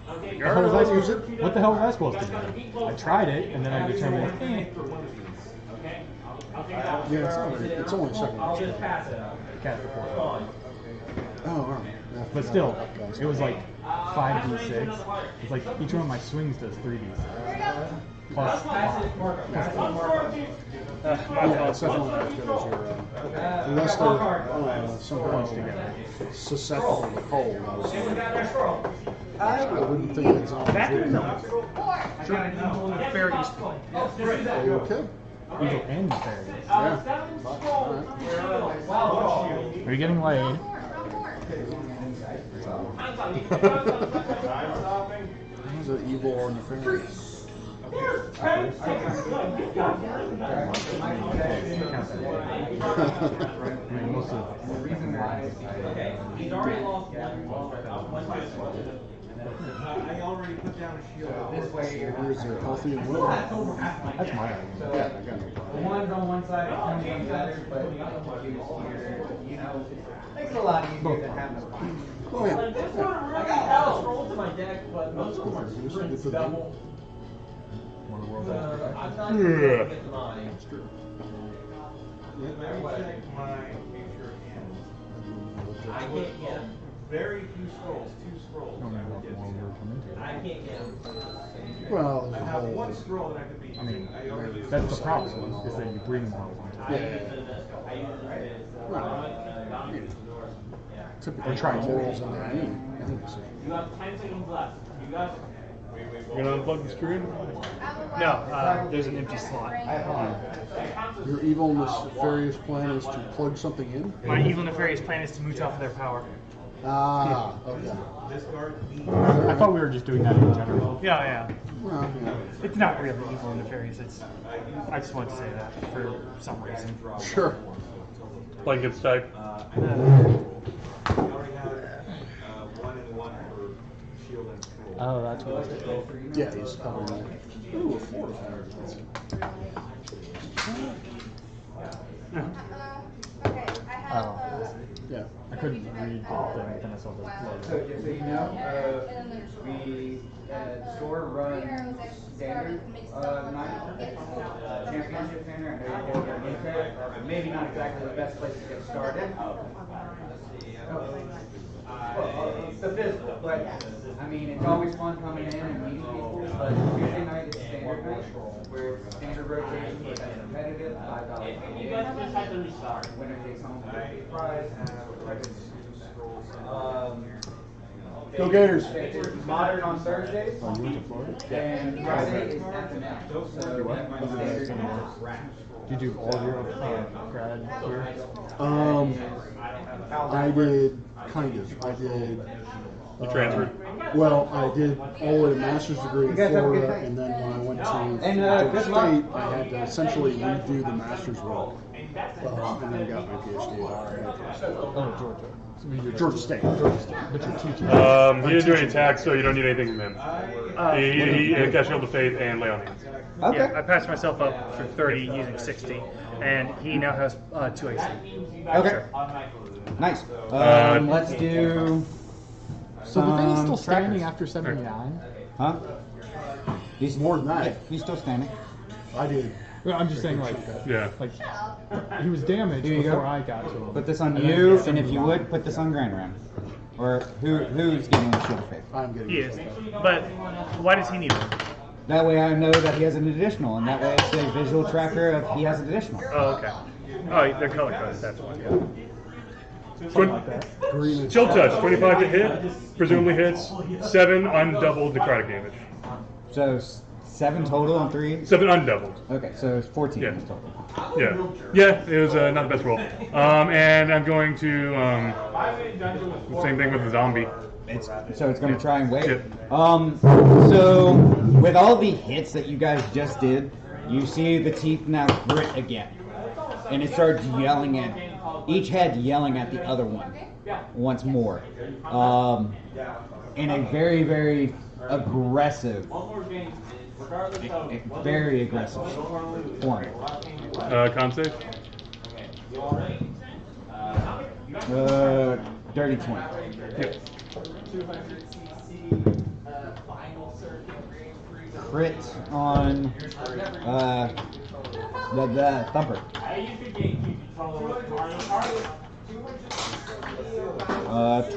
What the hell was I supposed to do? I tried it and then I determined, Yeah, it's only a second. cast the force. Oh, all right. Yeah, But still, it was like 5d6. It's like each one of my swings does 3d6. Plus yeah, it's definitely as good as your. Unless they're somehow susceptible to cold. I wouldn't think it's all Fairies. Okay. Evil and nefarious. Yeah. Are you getting laid? Is it evil or nefarious? I mean, most of He's already lost I already put down a shield. This way you're not. Is there healthy and willing? that's my argument. Yeah, I got no problem. One's on one side, one's on the other, but you know, makes it a lot easier to have the fun. Oh, yeah. I got all the scrolls in my deck, but most of them are Good sprints for them. double. One of the world's best. I'm not gonna get mine. That's true. Let me check my future hands. I Yeah. can't get very few scrolls, 2 scrolls. I don't know what world we're coming to. I can't get them. Well, I there's a have whole. 1 scroll that I could be I mean, using. I already that's the problem, is that you bring more one time. I use it as I use it as Typically, Or try to. morals in their knee. You have 10 seconds left. You guys. You're gonna unplug the screen? No, there's an empty slot. Your evil nefarious plan is to plug something in? My evil nefarious plan is to mooch off of their power. Ah, okay. I thought we were just doing that in general. Yeah. Well, yeah. It's not really evil and nefarious. It's. I just wanted to say that for some reason. Sure. Blankets type. You already have 1 and 1 for shield and scroll. Oh, that's what it's called. Yeah, he's probably. Ooh, a 4. Oh. Yeah. I couldn't read the thing, then I saw the logo. So just so you know, we store runs standard night championship standard. I know you're into it. Maybe not exactly the best place to get started. The physical, but I mean it's always fun coming in and meeting people. But Tuesday night is standard night, where it's standard rotation, but that's competitive, $5. You guys just have to restart. Winner takes home the prize. Go Gators. It's modern on Thursdays, Oh, you went to Florida? and Friday is FNL. So we have my standard rash. Did you do all your grad here? I did kind of. I did. You transferred? Well, I did all the way to master's degree in You guys have a good Florida, night. and then when I went to And, Georgia good luck. State, I had to essentially redo the master's work, and then got my PhD at Oh, Georgia. So you're Georgia State. But you're teaching. He didn't do any tax, so you don't need anything from him. He cash shield of faith and lay on hands. Okay. Yeah, I passed myself up for 30 using 60, and he now has 2 AC. Okay. Nice. Let's do. So the thing is still some standing trackers. after 79? Huh? He's More than that. He's still standing. I did. Well, I'm just saying, like, Yeah. he was damaged Here you before go. I got to him. Put this on And then you, he and if you would, put this on Grand Ram. Or who's getting the shield of faith? I'm getting He it. is. But why does he need one? That way I know that he has an additional, and that way it's a visual tracker of he has an additional. Oh, okay. Oh, they're color coded, that's why. Something like that. Green and Chill touch, 25 to hit, presumably hits, 7 undoubled necrotic damage. So 7 total on 3? 7 undoubled. Okay, so it's 14 Yeah. total. Yeah, it was not the best roll. And I'm going to, same thing with the zombie. So it's going to try and wait. Yeah. So with all the hits that you guys just did, you see the teeth now grit again, and it starts yelling at each head, yelling at the other one once more, in a very, very aggressive, very aggressive form. Con save? Dirty 20. Yep. Crit on the thumper.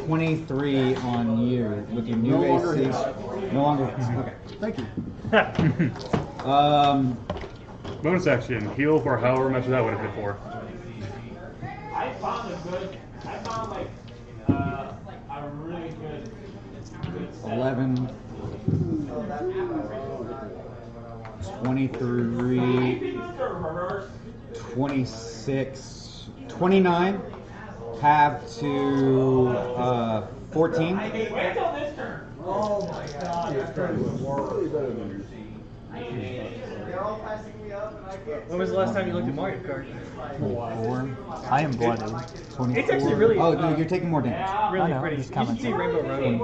23 on you with your new No longer AC. hits. No longer hits. Okay. Thank you. Bonus action, heal for however much that would have hit for. I found a really good 11, 23, 26, 29, have to 14. Oh my god. When was the last time you looked at Mario Kart? 4. I am blooded. 24. It's actually really, Oh, no, you're taking more damage. really I know, pretty. just You should see commenting. Rainbow Road.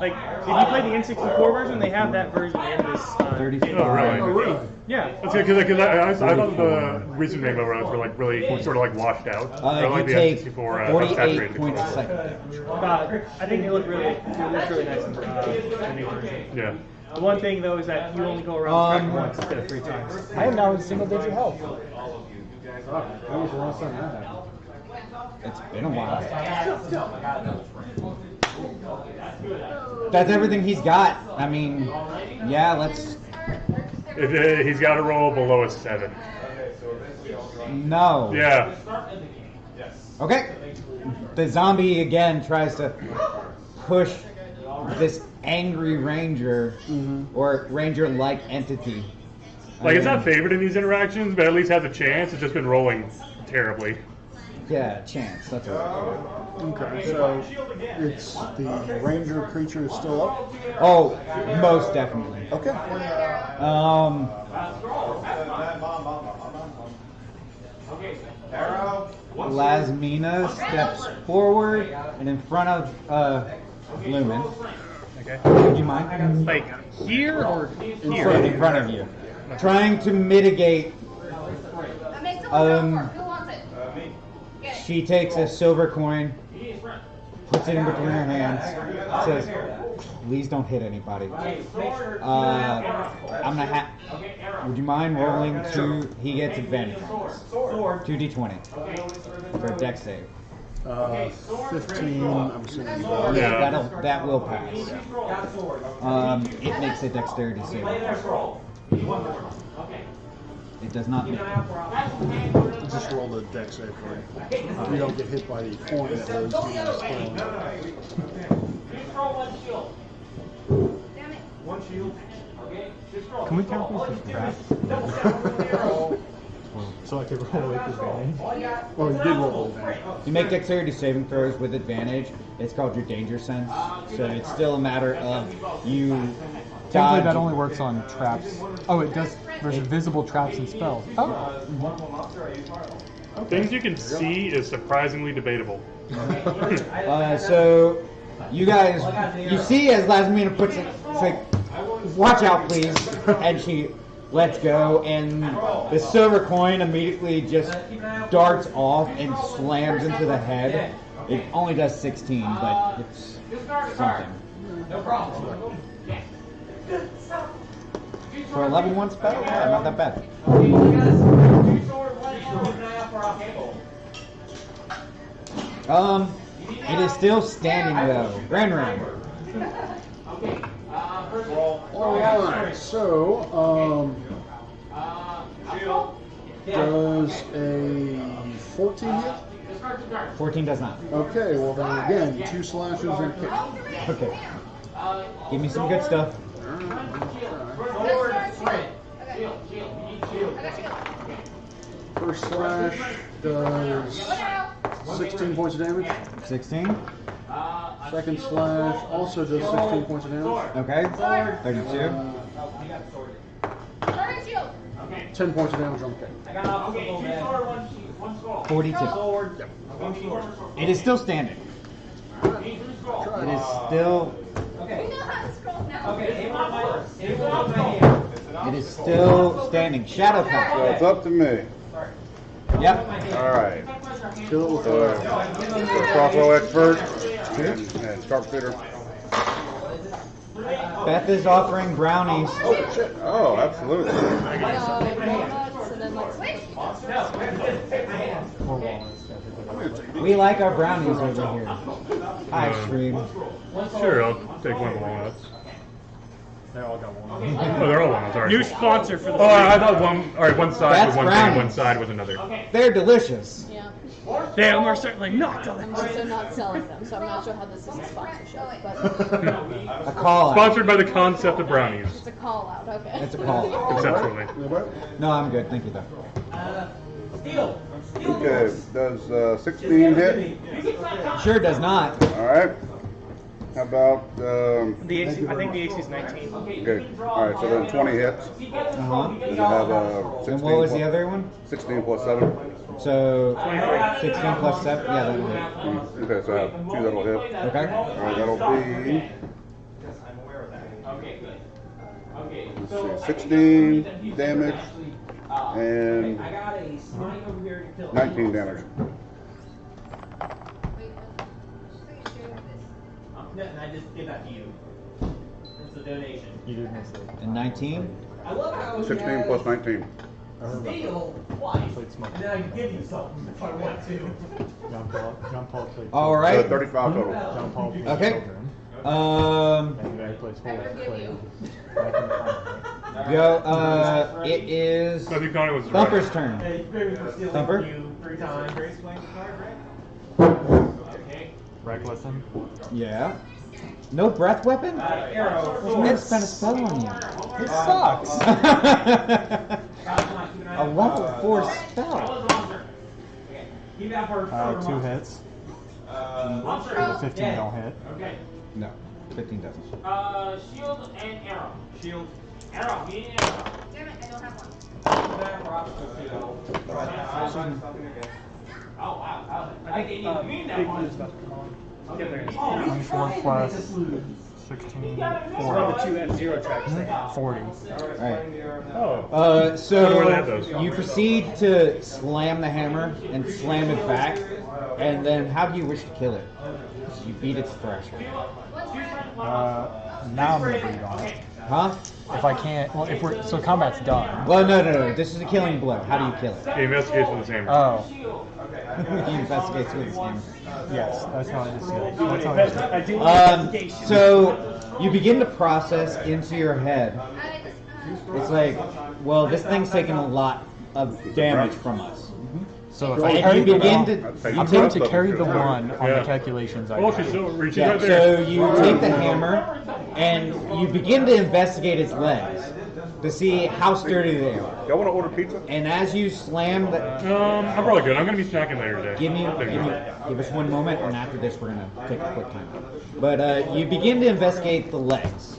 Like, if you play the N64 version, they have that version in this. 35. Oh, really? Oh, really? Yeah. That's good, because I thought the recent Rainbow Roads were like really sort of like washed out. I like You the take N64 48 saturated points a color. second. I think they look really nice in the new version. Yeah. The one thing though is that you only go around the track Um, once instead of 3 times. I am now in single digit health. When was the last time that happened? It's been a while. That's everything he's got. I mean, yeah, let's. He's got to roll below a 7. No. Yeah. Okay. The zombie again tries to push this angry ranger or ranger-like entity. Like, it's not favored in these interactions, but at least has a chance. It's just been rolling terribly. Yeah, chance. That's what. Okay, so it's the ranger creature is still up. Oh, most definitely. Okay. Lasmina steps forward and in front of Lumen. Okay. Would you mind? Like here or here? In front of you. Trying to mitigate That makes it work. Who wants it? She takes a silver coin, puts it in between her hands, says, "Please don't hit anybody." I'm gonna would you mind rolling two? He gets advantage. 2d20 for a dex save. 15. I'm assuming. Yeah, that will pass. It makes a dexterity save. It does not make. Just roll the dex save for you. You don't get hit by the coin that goes to the stone. One shield. Can we count these as traps? So I could roll with advantage? Well, you did roll advantage. You make dexterity saving throws with advantage. It's called your danger sense. So it's still a matter of you Technically, dodge. that only works on traps. Oh, it does. There's invisible traps and spells. Oh. Things you can see is surprisingly debatable. So you guys, you see as Lasmina puts it, it's like, "Watch out, please," and she lets go, and the silver coin immediately just darts off and slams into the head. It only does 16, but it's something. No problem. For a level 1 spell, yeah, not that bad. It is still standing though. Grand round. Alright, so, does a 14 hit? 14 does not. Okay, well then again, 2 slashes and a kick. Okay. Give me some good stuff. First slash does 16 points of damage. 16. Second slash also does 16 points of damage. Okay. 32. 10 points of damage on the kick. 42. It is still standing. It is still. It is still standing. Shadow So Pact. it's up to me. Yep. Alright. So, crossbow expert and sharpshooter. Beth is offering brownies. Oh, shit. Oh, absolutely. We like our brownies over here. Ice cream. Sure, I'll take one of the walnuts. They all got one. Oh, they're all walnuts. All right. New sponsor for the. Oh, I thought one. All right, one side That's was one thing, brownies. one side was another. They're delicious. Yeah. Damn, we're certainly not. I'm also not selling them, so I'm not sure how this is a sponsorship, but A call out. Sponsored by the concept of brownies. it's a call out. Okay. It's a call. Conceptually. No, I'm good. Thank you, though. Okay, does 16 hit? Sure does not. Alright. How about, The AC, I think the AC is 19. okay, alright, so then 20 hits. Uh-huh. Then you have 16 And what was the plus- other one? 16 plus 7. So 16 plus 7. Yeah, that will hit. Okay, so I have 2 that'll hit. Okay. Alright, that'll be, let's see, 16 damage and 19 damage. And I just give that to you. It's a donation. You did miss it. And 19. I love how 16 plus 19. steal twice, Played smoke. and then I can give you something if I want to. John Paul played. All So right. 35 total. John Paul played Okay. children. Um. And he plays full played. Go. It is Matthew Connor was Thumper's turn. Hey, maybe for stealing Thumper? you 3 times. Okay. Reckless him. Yeah. No breath weapon? Arrow. He didn't spend a spell on you. It sucks. A level 4 spell. Keep that for 2 hits. 15 don't hit. Okay. No, 15 doesn't. Shield and arrow. Shield. Arrow. Me and arrow. Damn it, I don't have one. Oh wow. I think you mean that one. Get there. 24 plus 16, It's one of the two F-Zero tracks they have. 40. Alright. Oh. Uh, Where so do I have those? you proceed to slam the hammer and slam it back, and then how do you wish to kill it? You beat its threshold. Now I'm gonna bleed on it. Huh? If I can't, well, if we're so combat's done. Well, no. This is a killing blow. How do you kill it? He investigates with his hammer. Oh, He investigates with his hammer. yes, that's how I just do it. That's how I just do I it. do investigation. So you begin to process into your head. It's like, well, this thing's taking a lot of damage from us. So if I And carry you the begin one, to, you I'm going take, to carry the one on Yeah. the calculations I Oh, did. she's yeah, right so there. you take the hammer and you begin to investigate its legs to see how sturdy they are. Y'all want to order pizza? And as you slam the, I'm probably good. I'm gonna be snacking later today. give us one moment, and after this we're gonna take a quick time. But you begin to investigate the legs,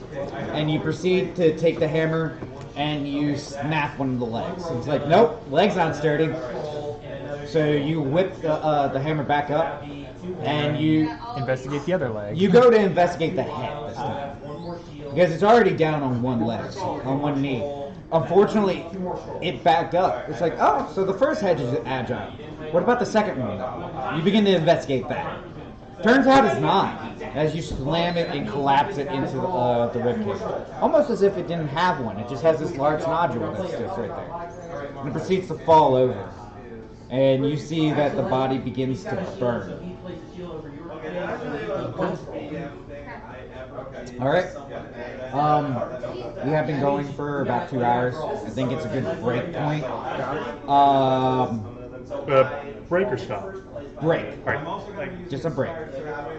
and you proceed to take the hammer and you snap one of the legs. It's like, nope, leg's not sturdy. So you whip the hammer back up, and you Investigate the other leg. go to investigate the head this time because it's already down on one leg, on one knee. Unfortunately, it backed up. It's like, oh, so the first head is agile. What about the second one? You begin to investigate that. Turns out it's not. As you slam it and collapse it into the ribcage, almost as if it didn't have one. It just has this large nodule that's just right there, and it proceeds to fall over. And you see that the body begins to burn. All right. We have been going for about 2 hours. I think it's a good break point. Break or stop? Break. Right. Just a break.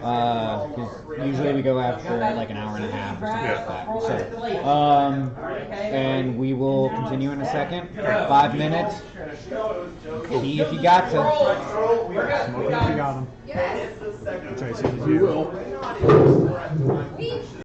'Cause usually we go after like an hour and a half or something like that. So, and we will continue in a second. 5 minutes. See if you got to. Smoke it if you got them. Yes. Tracy, did You you? will.